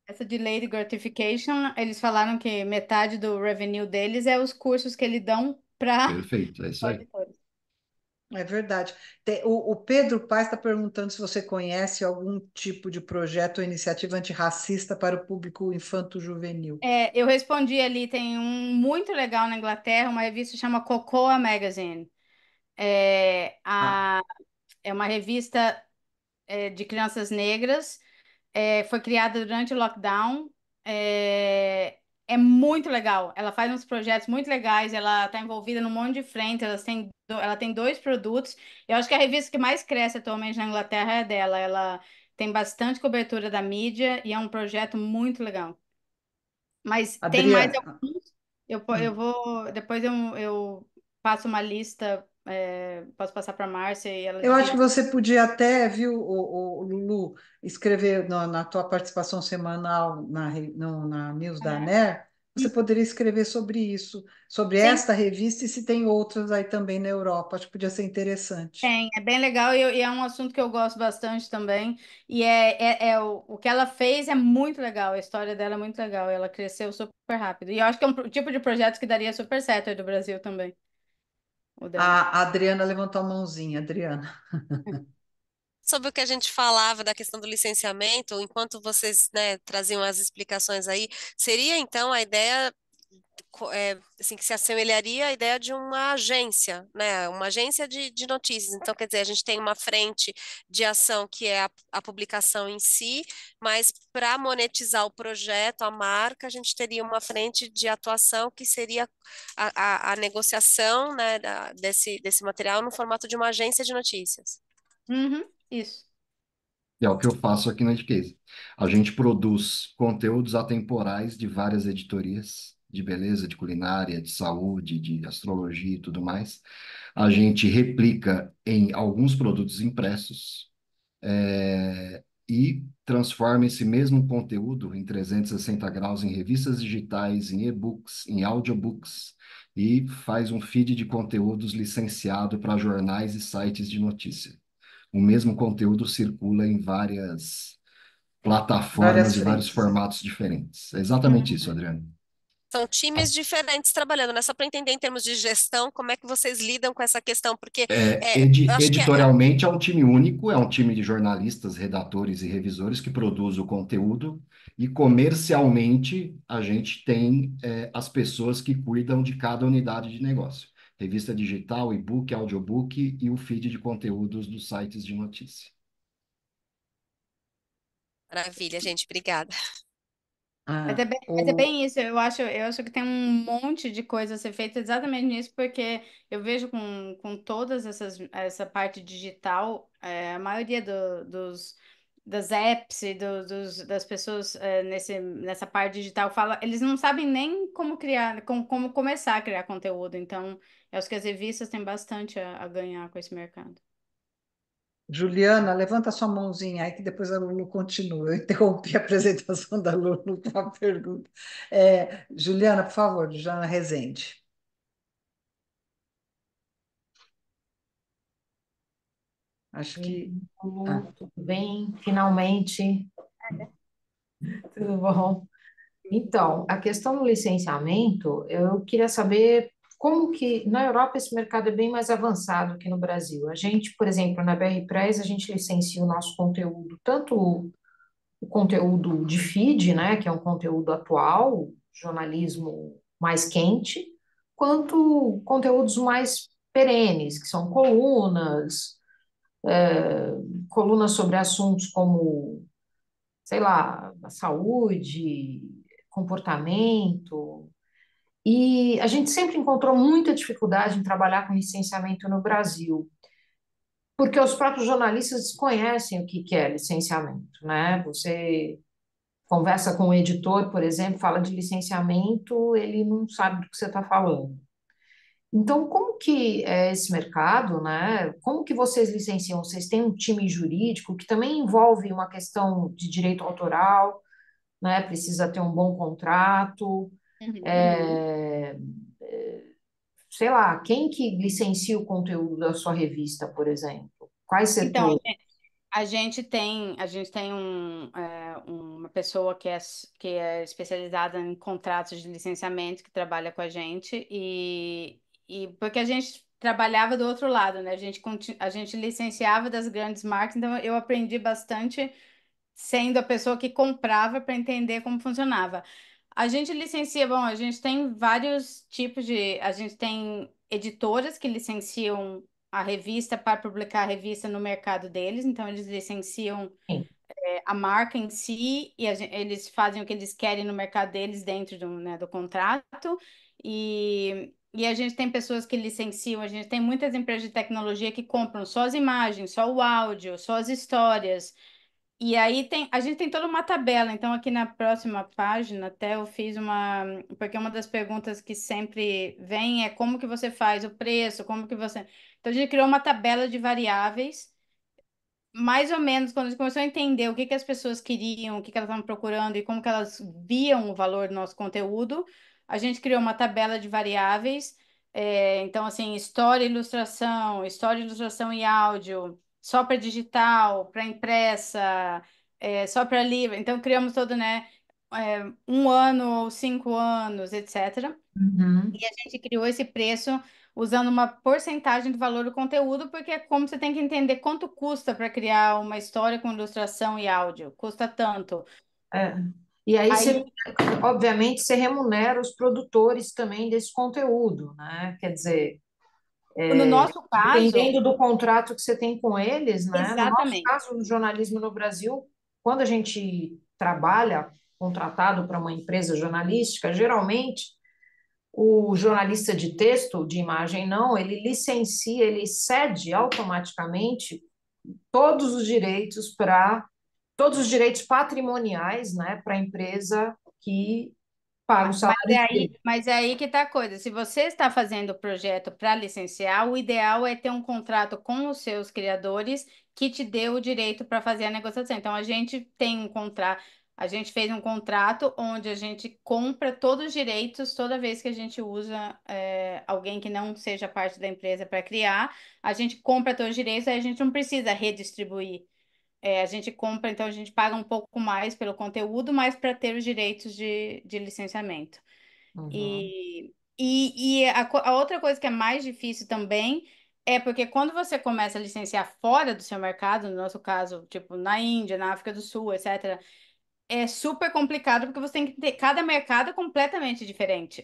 essa delayed gratification, eles falaram que metade do revenue deles é os cursos que eles dão para Perfeito, é isso aí. auditores. é verdade. O Pedro Paes está perguntando se você conhece algum tipo de projeto ou iniciativa antirracista para o público infanto-juvenil. Eu respondi ali, tem um muito legal na Inglaterra, uma revista que chama Cocoa Magazine. É, Ah, a, é uma revista de crianças negras, foi criada durante o lockdown. É muito legal. Ela faz uns projetos muito legais. Ela está envolvida num monte de frente. Ela tem dois produtos. Eu acho que a revista que mais cresce atualmente na Inglaterra é dela. Ela tem bastante cobertura da mídia e é um projeto muito legal. Mas tem mais Adriana, alguns. Eu hum, vou. Depois eu passo uma lista. Posso passar para a Márcia e ela eu acho que divide. você podia até, viu, o Lulu, escrever na tua participação semanal na News da Né? ANER, você poderia escrever sobre isso, sobre Sim, esta revista e se tem outras aí também na Europa. Acho que podia ser interessante. tem. É bem legal e é um assunto que eu gosto bastante também. E o que ela fez é muito legal. A história dela é muito legal. Ela cresceu super rápido. E eu acho que é um tipo de projeto que daria super certo aí do Brasil também, o dela. A Adriana levantou a mãozinha, Adriana. Sobre o que a gente falava da questão do licenciamento, enquanto vocês, né, traziam as explicações aí, seria então a ideia assim, que se assemelharia à ideia de uma agência, né? Uma agência de notícias. Então, quer dizer, a gente tem uma frente de ação que é a publicação em si, mas para monetizar o projeto, a marca, a gente teria uma frente de atuação que seria a negociação, né, desse material no formato de uma agência de notícias. Uhum, isso. É o que eu faço aqui na Adcase. A gente produz conteúdos atemporais de várias editorias, de beleza, de culinária, de saúde, de astrologia e tudo mais. A gente replica em alguns produtos impressos, e transforma esse mesmo conteúdo em 360 graus em revistas digitais, em e-books, em audiobooks, e faz um feed de conteúdos licenciado para jornais e sites de notícia. O mesmo conteúdo circula em várias Várias plataformas e vários frentes. formatos diferentes. É exatamente isso, Uhum. Adriano. São times diferentes trabalhando, né? Só para entender em termos de gestão, como é que vocês lidam com essa questão, porque eu acho que Editorialmente é um time único, é um time de jornalistas, redatores e revisores que produz o conteúdo, e comercialmente a gente tem as pessoas que cuidam de cada unidade de negócio. Revista digital, e-book, audiobook e o feed de conteúdos dos sites de notícia. maravilha, gente, obrigada. Mas é Ah, bem isso, eu acho que tem um monte de coisa a ser feita exatamente nisso, porque eu vejo com todas essa parte digital, a maioria das apps e das pessoas nessa parte digital eles não sabem nem como criar, como começar a criar conteúdo, então eu acho que as revistas têm bastante a ganhar com esse mercado. Juliana, levanta sua mãozinha aí que depois a Lulu continua. Eu interrompi a apresentação da Lulu com uma pergunta. Juliana, por favor, Juliana Rezende. Acho que. Ah, Tudo bem? Finalmente, tudo bom? Então, a questão do licenciamento, eu queria saber como que na Europa esse mercado é bem mais avançado que no Brasil. A gente, por exemplo, na BR Press, a gente licencia o nosso conteúdo, tanto o conteúdo de feed, né, que é um conteúdo atual, jornalismo mais quente, quanto conteúdos mais perenes, que são colunas sobre assuntos como, sei lá, a saúde, comportamento. E a gente sempre encontrou muita dificuldade em trabalhar com licenciamento no Brasil, porque os próprios jornalistas desconhecem o que que é licenciamento, né? Você conversa com um editor, por exemplo, fala de licenciamento, ele não sabe do que você está falando. Então, como que é esse mercado, né? Como que vocês licenciam? Vocês têm um time jurídico que também envolve uma questão de direito autoral, né? Precisa ter um bom contrato. Uhum. É, sei lá, quem que licencia o conteúdo da sua revista, por exemplo? Quais Então, setores? a gente tem uma pessoa que é especializada em contratos de licenciamento que trabalha com a gente e porque a gente trabalhava do outro lado, né? A gente licenciava das grandes marcas, então eu aprendi bastante sendo a pessoa que comprava para entender como funcionava. A gente licencia, bom, a gente tem vários tipos a gente tem editoras que licenciam a revista para publicar a revista no mercado deles, então eles licenciam Sim. a marca em si e eles fazem o que eles querem no mercado deles dentro né, do contrato. E a gente tem pessoas que licenciam, a gente tem muitas empresas de tecnologia que compram só as imagens, só o áudio, só as histórias. E aí a gente tem toda uma tabela, então aqui na próxima página até eu fiz porque uma das perguntas que sempre vem é como que você faz o preço, como que você. Então a gente criou uma tabela de variáveis, mais ou menos quando a gente começou a entender o que que as pessoas queriam, o que que elas estavam procurando e como que elas viam o valor do nosso conteúdo, a gente criou uma tabela de variáveis. Então, assim, história, ilustração e áudio, só para digital, para impressa, só para livro. Então, criamos todo, né, 1 ano ou 5 anos, etc. Uhum. E a gente criou esse preço usando uma porcentagem do valor do conteúdo, porque é como você tem que entender quanto custa para criar uma história com ilustração e áudio. Custa tanto. É. E aí você, Aí, obviamente, você remunera os produtores também desse conteúdo, né? Quer dizer, no nosso caso, dependendo do contrato que você tem com eles, né? No nosso exatamente. caso, no jornalismo no Brasil, quando a gente trabalha contratado para uma empresa jornalística, geralmente o jornalista de texto, de imagem não, ele licencia, ele cede automaticamente todos os direitos para todos os direitos patrimoniais, né, para a empresa que paga o salário dele. Mas é aí que está a coisa. Se você está fazendo o projeto para licenciar, o ideal é ter um contrato com os seus criadores que te dê o direito para fazer a negociação. Então, a gente tem um contrato, a gente fez um contrato onde a gente compra todos os direitos toda vez que a gente usa alguém que não seja parte da empresa para criar, a gente compra todos os direitos, aí a gente não precisa redistribuir. A gente compra, então a gente paga um pouco mais pelo conteúdo, mas para ter os direitos de licenciamento. Uhum. A outra coisa que é mais difícil também é porque quando você começa a licenciar fora do seu mercado, no nosso caso, tipo na Índia, na África do Sul, etc., é super complicado porque você tem que ter cada mercado é completamente diferente.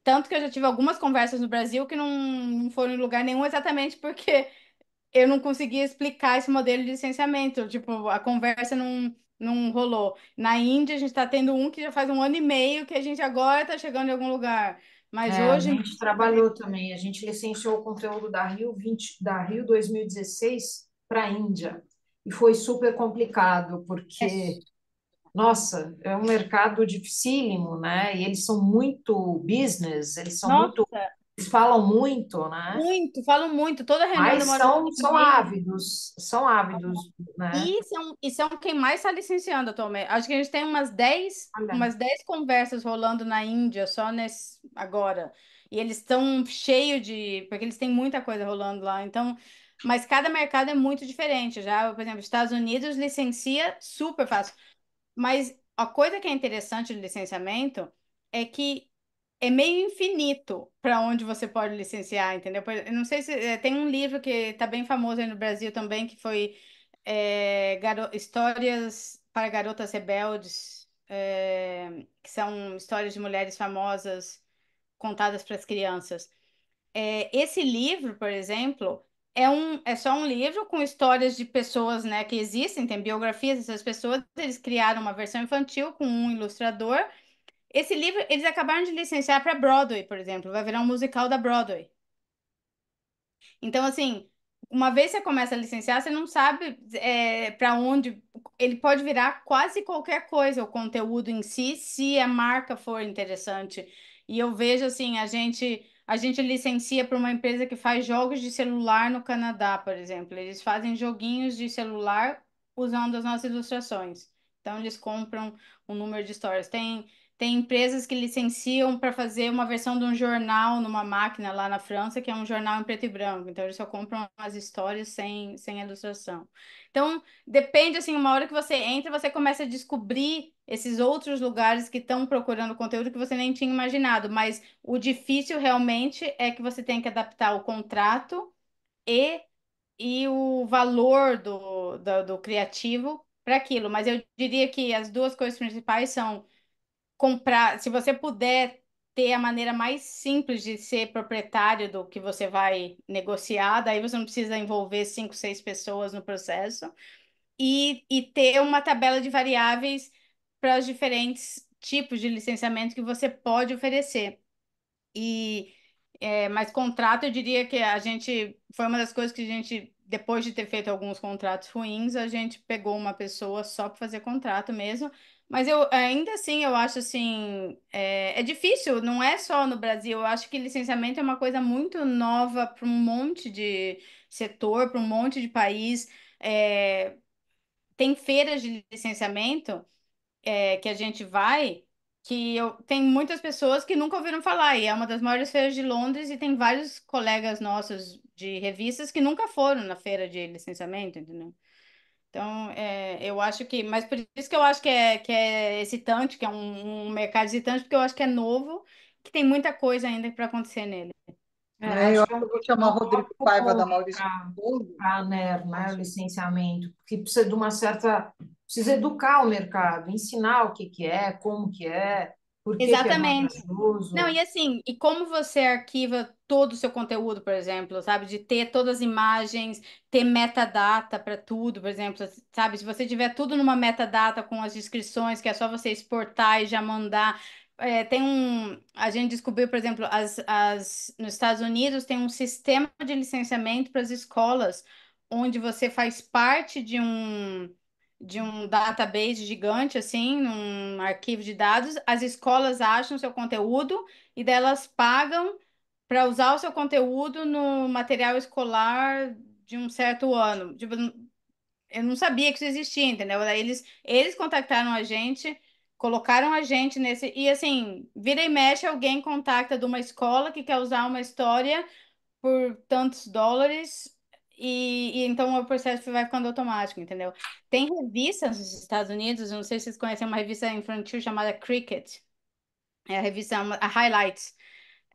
Tanto que eu já tive algumas conversas no Brasil que não foram em lugar nenhum exatamente porque eu não conseguia explicar esse modelo de licenciamento. Tipo, a conversa não rolou. Na Índia, a gente está tendo um que já faz um ano e meio que a gente agora está chegando em algum lugar. Mas A hoje gente trabalhou também, a gente licenciou o conteúdo da Rio 2016 para a Índia. E foi super complicado, é porque, nossa, é um mercado dificílimo, né? E eles são muito business, nossa, eles falam muito, né? muito, falo muito. Toda reunião Mas demora uma hora e meia. são ávidos, né? E são quem mais está licenciando atualmente. Acho que a gente tem umas 10 Olha, umas 10 conversas rolando na Índia só agora. E eles estão cheios de. Porque eles têm muita coisa rolando lá. Então, mas cada mercado é muito diferente. Já, por exemplo, Estados Unidos licencia super fácil. Mas a coisa que é interessante do licenciamento é que é meio infinito para onde você pode licenciar, entendeu? Eu não sei se tem um livro que está bem famoso aí no Brasil também, que foi Histórias para Garotas Rebeldes, que são histórias de mulheres famosas contadas para as crianças. Esse livro, por exemplo, é só um livro com histórias de pessoas, né, que existem, tem biografias dessas pessoas, eles criaram uma versão infantil com um ilustrador. Esse livro, eles acabaram de licenciar para Broadway, por exemplo, vai virar um musical da Broadway. Então, assim, uma vez você começa a licenciar, você não sabe para onde. Ele pode virar quase qualquer coisa, o conteúdo em si, se a marca for interessante. E eu vejo assim, a gente licencia para uma empresa que faz jogos de celular no Canadá, por exemplo. Eles fazem joguinhos de celular usando as nossas ilustrações. Então, eles compram um número de histórias. Tem empresas que licenciam para fazer uma versão de um jornal numa máquina lá na França, que é um jornal em preto e branco. Então, eles só compram as histórias sem ilustração. Então, depende, assim, uma hora que você entra, você começa a descobrir esses outros lugares que estão procurando conteúdo que você nem tinha imaginado. Mas o difícil realmente é que você tem que adaptar o contrato e, e o valor do criativo para aquilo. Mas eu diria que as duas coisas principais são comprar, se você puder ter a maneira mais simples de ser proprietário do que você vai negociar, daí você não precisa envolver 5, 6 pessoas no processo, e ter uma tabela de variáveis para os diferentes tipos de licenciamento que você pode oferecer. Mas contrato, eu diria que a gente foi uma das coisas que a gente, depois de ter feito alguns contratos ruins, a gente pegou uma pessoa só para fazer contrato mesmo. Mas eu ainda assim, eu acho assim, é difícil, não é só no Brasil. Eu acho que licenciamento é uma coisa muito nova para um monte de setor, para um monte de país. Tem feiras de licenciamento que a gente vai, tem muitas pessoas que nunca ouviram falar, e é uma das maiores feiras de Londres, e tem vários colegas nossos de revistas que nunca foram na feira de licenciamento, entendeu? Então, eu acho que, mas por isso que eu acho que é excitante, que é um mercado excitante, porque eu acho que é novo, que tem muita coisa ainda para acontecer nele. Eu acho que acho que eu vou chamar o é um Rodrigo ótimo Paiva da ponto Maurício para Souza. a ANER, né, o licenciamento, porque precisa de uma certa precisa educar o mercado, ensinar o que que é, como que é, por que é Exatamente. Não, vantajoso. e assim, e como você arquiva todo o seu conteúdo, por exemplo, sabe? De ter todas as imagens, ter metadata para tudo, por exemplo, sabe? Se você tiver tudo numa metadata com as descrições, que é só você exportar e já mandar. A gente descobriu, por exemplo, nos Estados Unidos tem um sistema de licenciamento para as escolas, onde você faz parte de um database gigante, assim, num arquivo de dados, as escolas acham seu conteúdo e delas pagam para usar o seu conteúdo no material escolar de um certo ano. Tipo, eu não sabia que isso existia, entendeu? Daí eles contactaram a gente, colocaram a gente nesse. E assim, vira e mexe, alguém contacta de uma escola que quer usar uma história por tantos dólares e então o processo vai ficando automático, entendeu? Tem revistas nos Estados Unidos, não sei se vocês conhecem uma revista infantil chamada Cricket, é a revista a Highlights,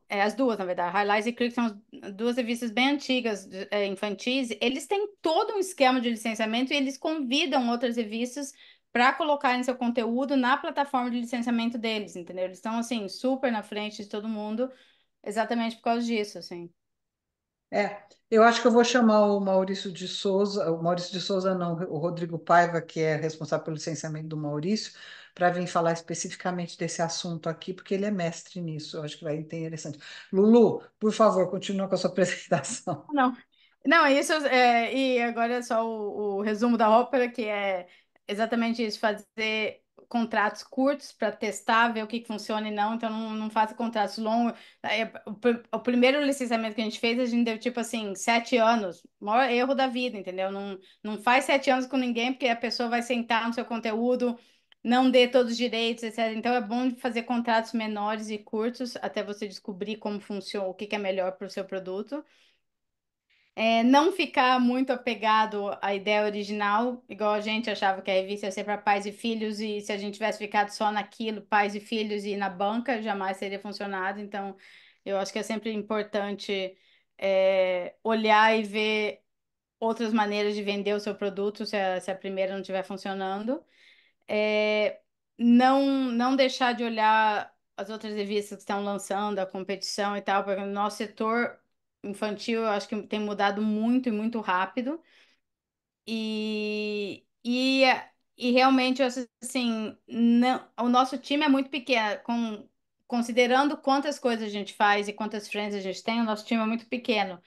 as duas, na verdade, Highlights e Cricket são as duas revistas bem antigas, infantis, eles têm todo um esquema de licenciamento e eles convidam outras revistas para colocarem seu conteúdo na plataforma de licenciamento deles, entendeu? Eles estão, assim, super na frente de todo mundo, exatamente por causa disso, assim. Eu acho que eu vou chamar o Maurício de Souza não, o Rodrigo Paiva, que é responsável pelo licenciamento do Maurício, para vir falar especificamente desse assunto aqui, porque ele é mestre nisso, eu acho que vai ser interessante. Lulu, por favor, continua com a sua apresentação. Não, não, isso e agora é só o resumo da ópera, que é exatamente isso, fazer contratos curtos para testar, ver o que funciona e não, então não faça contratos longos. O primeiro licenciamento que a gente fez, a gente deu tipo assim, 7 anos, o maior erro da vida, entendeu? Não faz 7 anos com ninguém, porque a pessoa vai sentar no seu conteúdo, não dê todos os direitos, etc. Então é bom fazer contratos menores e curtos até você descobrir como funciona, o que é melhor para o seu produto. Não ficar muito apegado à ideia original, igual a gente achava que a revista ia ser para pais e filhos, e se a gente tivesse ficado só naquilo, pais e filhos e na banca, jamais teria funcionado. Então, eu acho que é sempre importante olhar e ver outras maneiras de vender o seu produto se a primeira não estiver funcionando. É, não deixar de olhar as outras revistas que estão lançando, a competição e tal, porque o nosso setor infantil eu acho que tem mudado muito e muito rápido. E, e, e realmente, eu acho assim, o nosso time é muito pequeno, considerando quantas coisas a gente faz e quantas frentes a gente tem, o nosso time é muito pequeno.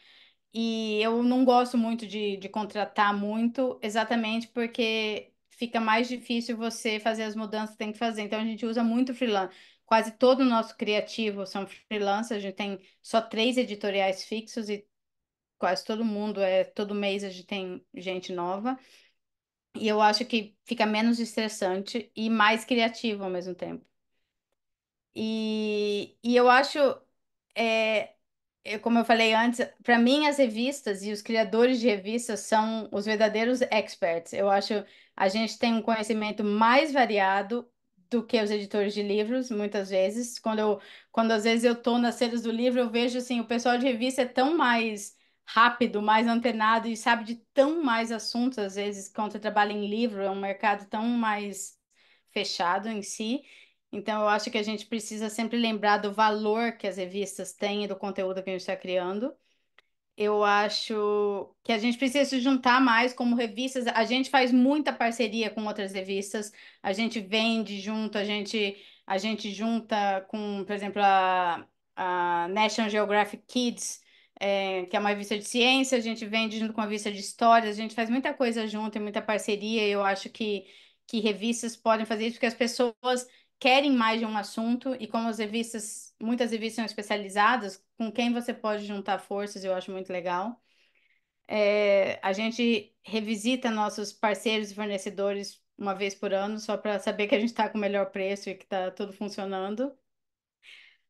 E eu não gosto muito de contratar muito, exatamente porque fica mais difícil você fazer as mudanças que tem que fazer. Então a gente usa muito freelance. Quase todo o nosso criativo são freelancers, a gente tem só 3 editoriais fixos e quase todo mundo todo mês a gente tem gente nova. E eu acho que fica menos estressante e mais criativo ao mesmo tempo. E eu acho, é, como eu falei antes, para mim as revistas e os criadores de revistas são os verdadeiros experts. Eu acho a gente tem um conhecimento mais variado do que os editores de livros, muitas vezes. Quando às vezes eu estou nas feiras do livro, eu vejo assim, o pessoal de revista é tão mais rápido, mais antenado e sabe de tão mais assuntos, às vezes, quando você trabalha em livro, é um mercado tão mais fechado em si. Então, eu acho que a gente precisa sempre lembrar do valor que as revistas têm e do conteúdo que a gente está criando. Eu acho que a gente precisa se juntar mais como revistas. A gente faz muita parceria com outras revistas. A gente vende junto, a gente junta com, por exemplo, a National Geographic Kids, que é uma revista de ciência. A gente vende junto com a revista de histórias. A gente faz muita coisa junto e muita parceria. Eu acho que revistas podem fazer isso porque as pessoas querem mais de um assunto e como muitas revistas são especializadas, com quem você pode juntar forças, eu acho muito legal. A gente revisita nossos parceiros e fornecedores uma vez por ano, só para saber que a gente está com o melhor preço e que está tudo funcionando.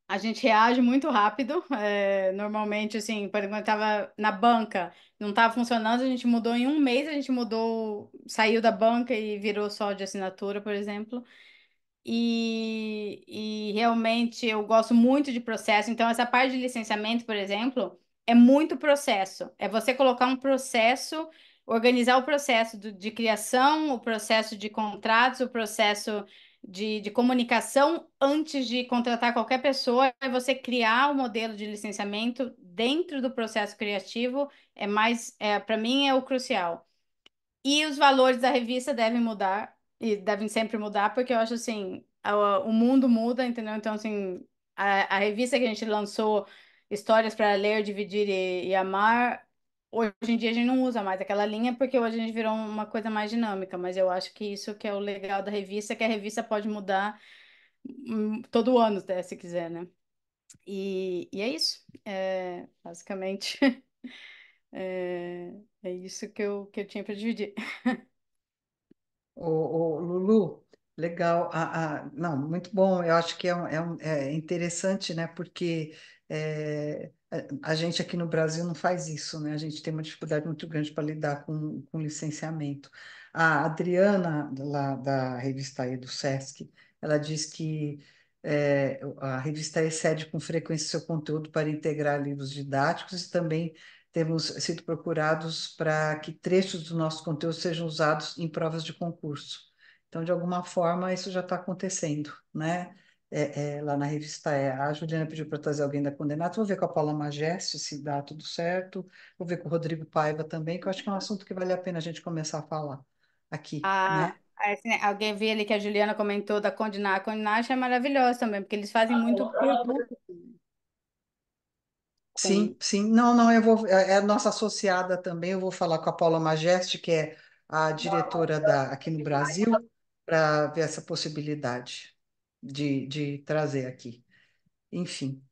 A gente reage muito rápido. Normalmente, assim, por exemplo, estava na banca, não estava funcionando, a gente mudou em um mês, a gente mudou, saiu da banca e virou só de assinatura, por exemplo. E realmente eu gosto muito de processo. Então, essa parte de licenciamento, por exemplo, é muito processo. É você colocar um processo. organizar o processo de criação, o processo de contratos, o processo de comunicação antes de contratar qualquer pessoa, é você criar o modelo de licenciamento dentro do processo criativo, para mim, é o crucial. E os valores da revista devem mudar, e devem sempre mudar, porque eu acho assim, o mundo muda, entendeu? Então, assim, a revista que a gente lançou, Histórias para Ler, Dividir e Amar, hoje em dia a gente não usa mais aquela linha, porque hoje a gente virou uma coisa mais dinâmica, mas eu acho que isso que é o legal da revista, que a revista pode mudar todo ano, né, se quiser, né? E é isso. Basicamente, é isso que eu tinha para dividir. Lulu, legal. Não, muito bom. Eu acho que é interessante, né? Porque a gente aqui no Brasil não faz isso, né? A gente tem uma dificuldade muito grande para lidar com licenciamento. A Adriana, lá da revista E do Sesc, ela diz que a revista E cede com frequência seu conteúdo para integrar livros didáticos e também temos sido procurados para que trechos do nosso conteúdo sejam usados em provas de concurso. Então, de alguma forma, isso já está acontecendo, né? Lá na revista A Juliana pediu para trazer alguém da Condenato, vou ver com a Paula Majeste se dá tudo certo, vou ver com o Rodrigo Paiva também, que eu acho que é um assunto que vale a pena a gente começar a falar aqui, né? Assim, alguém viu ali que a Juliana comentou da Condinar. A Condinar é maravilhosa também, porque eles fazem muito por público Sim, com. sim. Não, não, eu vou. É nossa associada também. Eu vou falar com a Paula Majeste, que é a diretora aqui no Brasil, para ver essa possibilidade de trazer aqui. Enfim.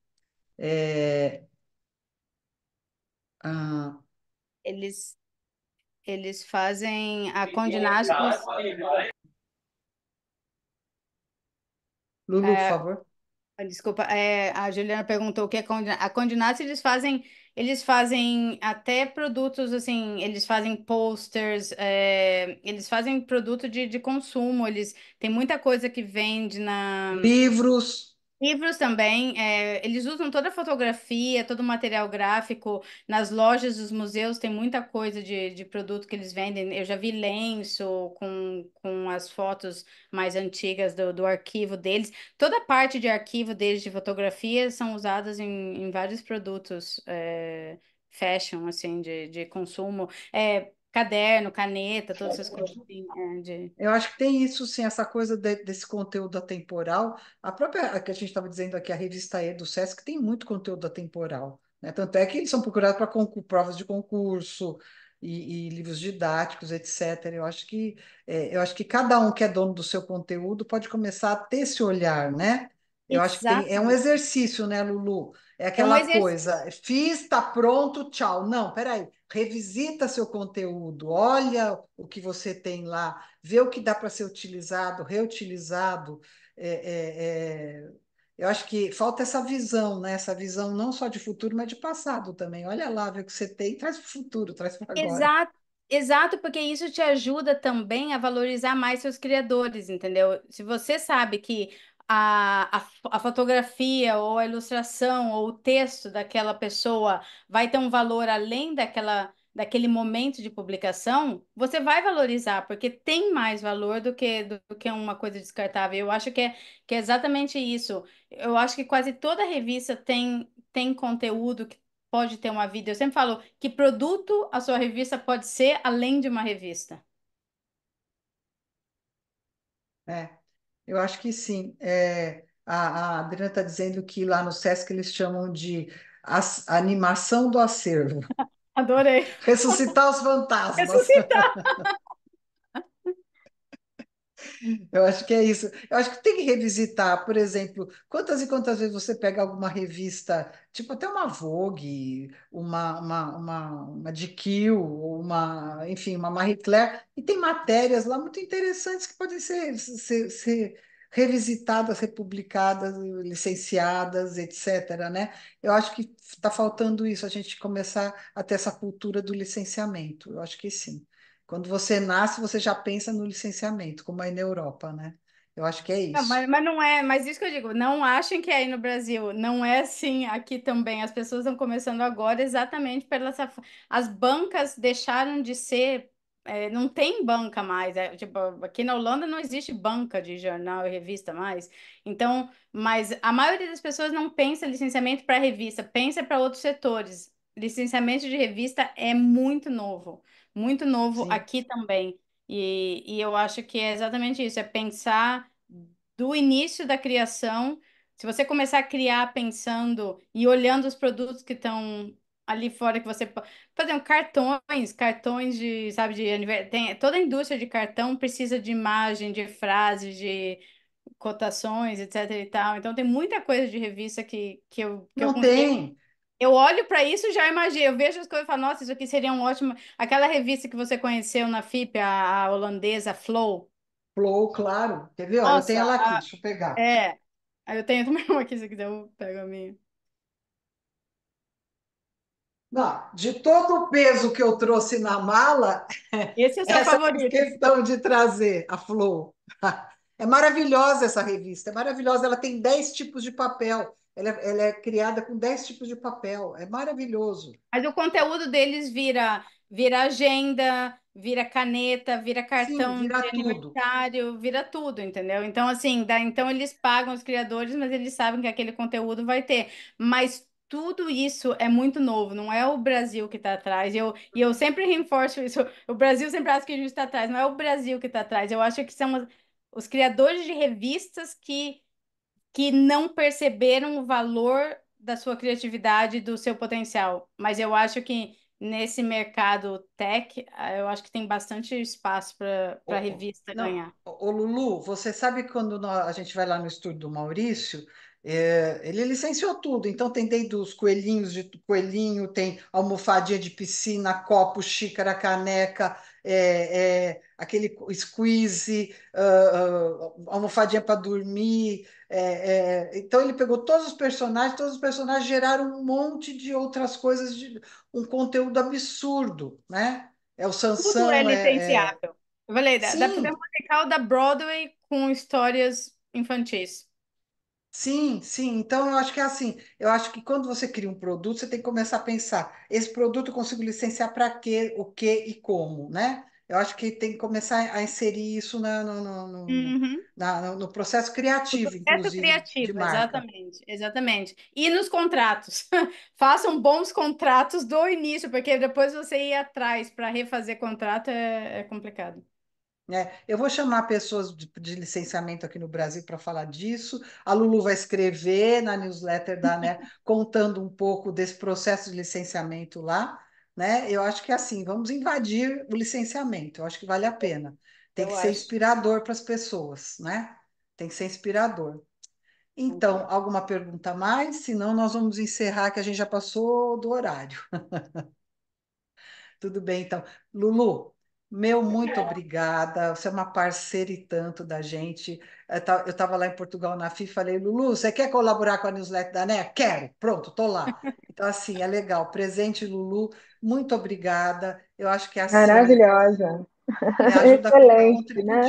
É, ah, Eles, eles fazem a Condinar, Lulu, por favor. desculpa, a Juliana perguntou o que é Condinar. A Condinar, eles fazem até produtos assim, eles fazem posters, eles fazem produto de consumo, eles tem muita coisa que vende na. Livros. Livros também, eles usam toda a fotografia, todo o material gráfico. Nas lojas dos museus tem muita coisa de produto que eles vendem. Eu já vi lenço com as fotos mais antigas do arquivo deles. Toda a parte de arquivo deles de fotografia são usadas em vários produtos fashion, assim, de consumo. Caderno, caneta, todas essas coisas assim, Eu acho que tem isso, sim, essa coisa desse conteúdo atemporal. A própria, a que a gente estava dizendo aqui, a revista E do Sesc, tem muito conteúdo atemporal, né? Tanto é que eles são procurados para provas de concurso e livros didáticos, etc. Eu acho que cada um que é dono do seu conteúdo pode começar a ter esse olhar, né? Eu acho que é um Exatamente. exercício, né, Lulu? É É um aquela exercício. coisa, fiz, está pronto, tchau. Não, peraí, revisita seu conteúdo, olha o que você tem lá, vê o que dá para ser utilizado, reutilizado. Eu acho que falta essa visão, né? Essa visão não só de futuro, mas de passado também. Olha lá, vê o que você tem, traz para o futuro, traz para agora. Exato, exato, porque isso te ajuda também a valorizar mais seus criadores, entendeu? Se você sabe que a fotografia ou a ilustração ou o texto daquela pessoa vai ter um valor além daquele momento de publicação, você vai valorizar, porque tem mais valor do que uma coisa descartável. Eu acho que é exatamente isso. Eu acho que quase toda revista tem conteúdo pode ter uma vida. Eu sempre falo que produto a sua revista pode ser além de uma revista. É, eu acho que sim. A Adriana está dizendo que lá no Sesc eles chamam de animação do acervo. Adorei. Ressuscitar os fantasmas. Ressuscitar. Eu acho que é isso. Eu acho que tem que revisitar, por exemplo, quantas e quantas vezes você pega alguma revista, tipo até uma Vogue, uma GQ, enfim, uma Marie Claire, e tem matérias lá muito interessantes que podem ser revisitadas, republicadas, licenciadas, etc., né? Eu acho que está faltando isso, a gente começar a ter essa cultura do licenciamento. Eu acho que sim. Quando você nasce, você já pensa no licenciamento, como é na Europa, né? Eu acho que é Não, isso. mas não é, mas isso que eu digo, não achem que é aí no Brasil, não é assim aqui também. As pessoas estão começando agora exatamente pela essa. As bancas deixaram de ser, não tem banca mais. Tipo, aqui na Holanda não existe banca de jornal e revista mais. Então, mas a maioria das pessoas não pensa licenciamento para revista, pensa para outros setores. Licenciamento de revista é muito novo Sim. aqui também. E eu acho que é exatamente isso, é pensar do início da criação. Se você começar a criar pensando e olhando os produtos que estão ali fora que você fazer cartões de, sabe, de tem toda a indústria de cartão precisa de imagem, de frases, de cotações, etc e tal. Então tem muita coisa de revista que eu Não consegui. tem. Eu olho para isso e já imagino, eu vejo as coisas e falo, nossa, isso aqui seria um ótimo. Aquela revista que você conheceu na FIP, a holandesa Flow. Flow, claro. Quer ver? Ó, eu tenho Nossa, ela aqui, deixa eu pegar. é. Aí eu tenho também uma aqui, se quiser, eu pego a minha. Não, de todo o peso que eu trouxe na mala, Esse é o seu essa eu fiz favorito. questão de trazer, a Flow. É maravilhosa essa revista, é maravilhosa. Ela tem 10 tipos de papel. Ela é criada com 10 tipos de papel. É maravilhoso. Mas o conteúdo deles vira agenda, vira caneta, vira Sim, cartão de vira tudo. aniversário, vira tudo, entendeu? Então, assim, então eles pagam os criadores, mas eles sabem que aquele conteúdo vai ter. Mas tudo isso é muito novo, não é o Brasil que está atrás. E eu sempre reforço isso. O Brasil sempre acha que a gente está atrás, não é o Brasil que está atrás. Eu acho que são os criadores de revistas que não perceberam o valor da sua criatividade, e do seu potencial. Mas eu acho que nesse mercado tech, eu acho que tem bastante espaço para revista Não, ganhar. Lulu, você sabe que quando a gente vai lá no estúdio do Maurício, ele licenciou tudo, então tem desde os coelhinhos de coelhinho, tem almofadinha de piscina, copo, xícara, caneca, aquele squeeze, almofadinha para dormir. Então ele pegou todos os personagens geraram um monte de outras coisas, um conteúdo absurdo, né? É o Tudo é Sansão, licenciável. Eu falei, dá para ter um sim. musical da Broadway com histórias infantis. Sim, sim. Então, eu acho que é assim. Eu acho que quando você cria um produto, você tem que começar a pensar: esse produto eu consigo licenciar para quê, o que e como, né? Eu acho que tem que começar a inserir isso Uhum. no processo O criativo, processo inclusive, de criativo, marca. exatamente, exatamente. E nos contratos. Façam bons contratos do início, porque depois você ir atrás para refazer contrato é complicado. Né? Eu vou chamar pessoas de licenciamento aqui no Brasil para falar disso. A Lulu vai escrever na newsletter da ANER, contando um pouco desse processo de licenciamento lá, né? Eu acho que é assim, vamos invadir o licenciamento. Eu acho que vale a pena. Tem que Eu ser acho. inspirador para as pessoas, né? Tem que ser inspirador. Então, Concordo. alguma pergunta a mais? Senão, nós vamos encerrar, que a gente já passou do horário. Tudo bem, então. Lulu, meu muito obrigada. Você é uma parceira e tanto da gente. Eu estava lá em Portugal na FIFA, falei, Lulu, você quer colaborar com a newsletter da NEA? Quero, pronto, estou lá. Então, assim, é legal. Presente, Lulu, muito obrigada. Eu acho que é assim. Maravilhosa. Ajuda, Excelente, né?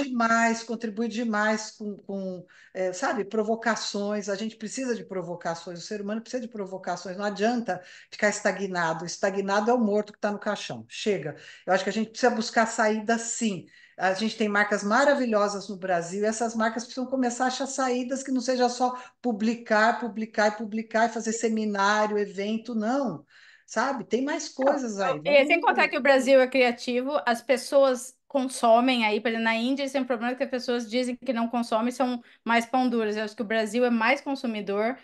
contribui demais com, sabe, provocações. A gente precisa de provocações, o ser humano precisa de provocações. Não adianta ficar estagnado. Estagnado é o morto que está no caixão. Chega. Eu acho que a gente precisa buscar saída, sim. A gente tem marcas maravilhosas no Brasil e essas marcas precisam começar a achar saídas que não seja só publicar, publicar e publicar e fazer seminário, evento, não. Sabe? Tem mais coisas aí. Sem contar Vamos. que o Brasil é criativo, as pessoas consomem aí, por exemplo, na Índia eles têm um problema que as pessoas dizem que não consomem, são mais pão duras. Eu acho que o Brasil é mais consumidor,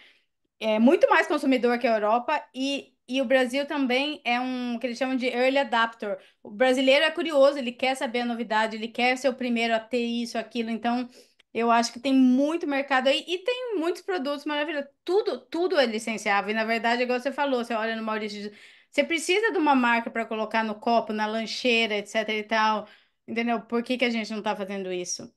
é muito mais consumidor que a Europa, e o Brasil também é um que eles chamam de early adapter. O brasileiro é curioso, ele quer saber a novidade, ele quer ser o primeiro a ter isso, aquilo. Então, eu acho que tem muito mercado aí e tem muitos produtos maravilhosos. Tudo é licenciável. E na verdade, igual você falou, você olha no Maurício, você precisa de uma marca para colocar no copo, na lancheira, etc e tal. Entendeu? Por que que a gente não está fazendo isso?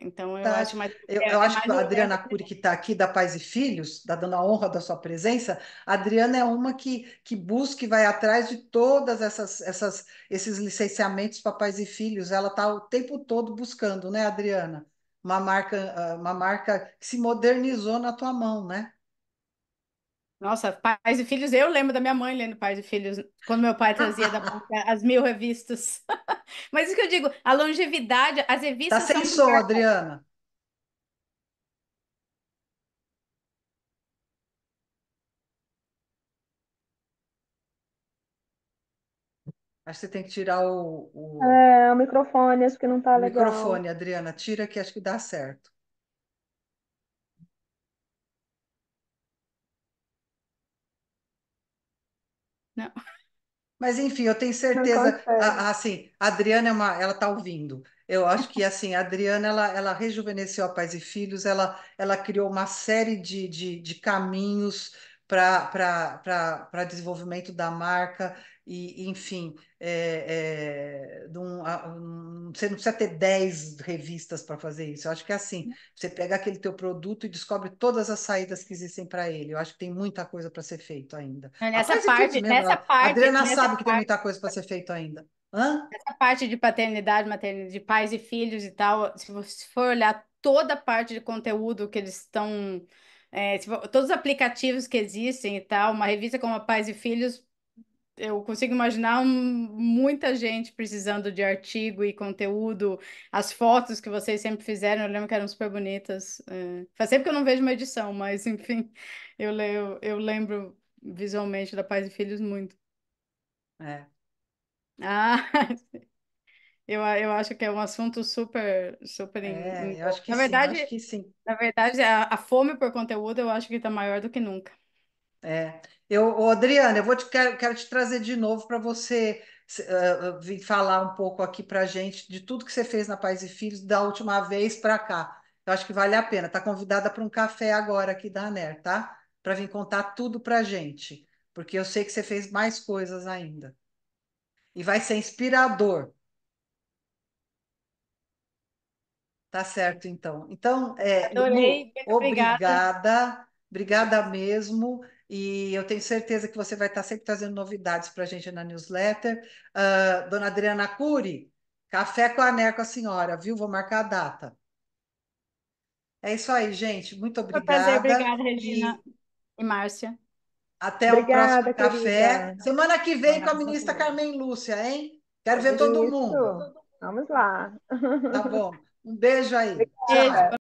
Então, eu Verdade. acho mais, Eu acho que mais a o Adriana Cury, que está aqui da Pais e Filhos, está dando a honra da sua presença, a Adriana é uma que busca e vai atrás de todas esses licenciamentos para pais e filhos. Ela está o tempo todo buscando, né, Adriana? uma marca que se modernizou na tua mão, né? Nossa, Pais e Filhos, eu lembro da minha mãe lendo Pais e Filhos, quando meu pai trazia da banca as 1.000 revistas. Mas isso que eu digo, a longevidade, as Tá revistas sem são som, Adriana. Acho que você tem que tirar O microfone, acho que não tá o legal. microfone, Adriana. Tira que acho que dá certo. Não. Mas enfim, eu tenho Não certeza, consegue. assim, a Adriana ela está ouvindo. Eu acho que assim, a Adriana ela rejuvenesceu a Pais e Filhos, ela criou uma série de caminhos para desenvolvimento da marca e, enfim, você não precisa ter 10 revistas para fazer isso. Eu acho que é assim, você pega aquele teu produto e descobre todas as saídas que existem para ele. Eu acho que tem muita coisa para ser feito ainda. A Nessa Pais e Filhos parte, mesmo, nessa a parte, Adriana nessa sabe que tem parte, muita coisa para ser feito ainda. Hã? essa parte de paternidade, maternidade, de pais e filhos e tal, se você for olhar toda a parte de conteúdo que eles estão, todos os aplicativos que existem e tal, uma revista como a Pais e Filhos, eu consigo imaginar muita gente precisando de artigo e conteúdo, as fotos que vocês sempre fizeram, eu lembro que eram super bonitas. Faz tempo que eu não vejo uma edição, mas enfim, eu lembro visualmente da Pais e Filhos muito. É, Ah, eu acho que é um assunto super, super em eu acho voga. que sim, eu acho que sim. Na verdade, a fome por conteúdo eu acho que está maior do que nunca. É. Ô, Adriana, quero te trazer de novo para você vir falar um pouco aqui para a gente de tudo que você fez na Pais e Filhos da última vez para cá. Eu acho que vale a pena. Está convidada para um café agora aqui da ANER, tá? Para vir contar tudo para a gente, porque eu sei que você fez mais coisas ainda. E vai ser inspirador. Tá certo, então. Então, Lu, Adorei, muito obrigada. obrigada, obrigada mesmo. E eu tenho certeza que você vai estar sempre trazendo novidades para a gente na newsletter. Dona Adriana Cury, café com a Ner com a senhora, viu? Vou marcar a data. É isso aí, gente. Muito Foi um prazer, obrigada obrigada, Regina e e Márcia. até o próximo Obrigada, café. querida. Semana que Um vem com a abraço a ministra todos. Carmen Lúcia, hein? Quero ver todo mundo. Isso. Vamos lá. Tá bom. Um beijo aí. Beijo. Tchau. Obrigada.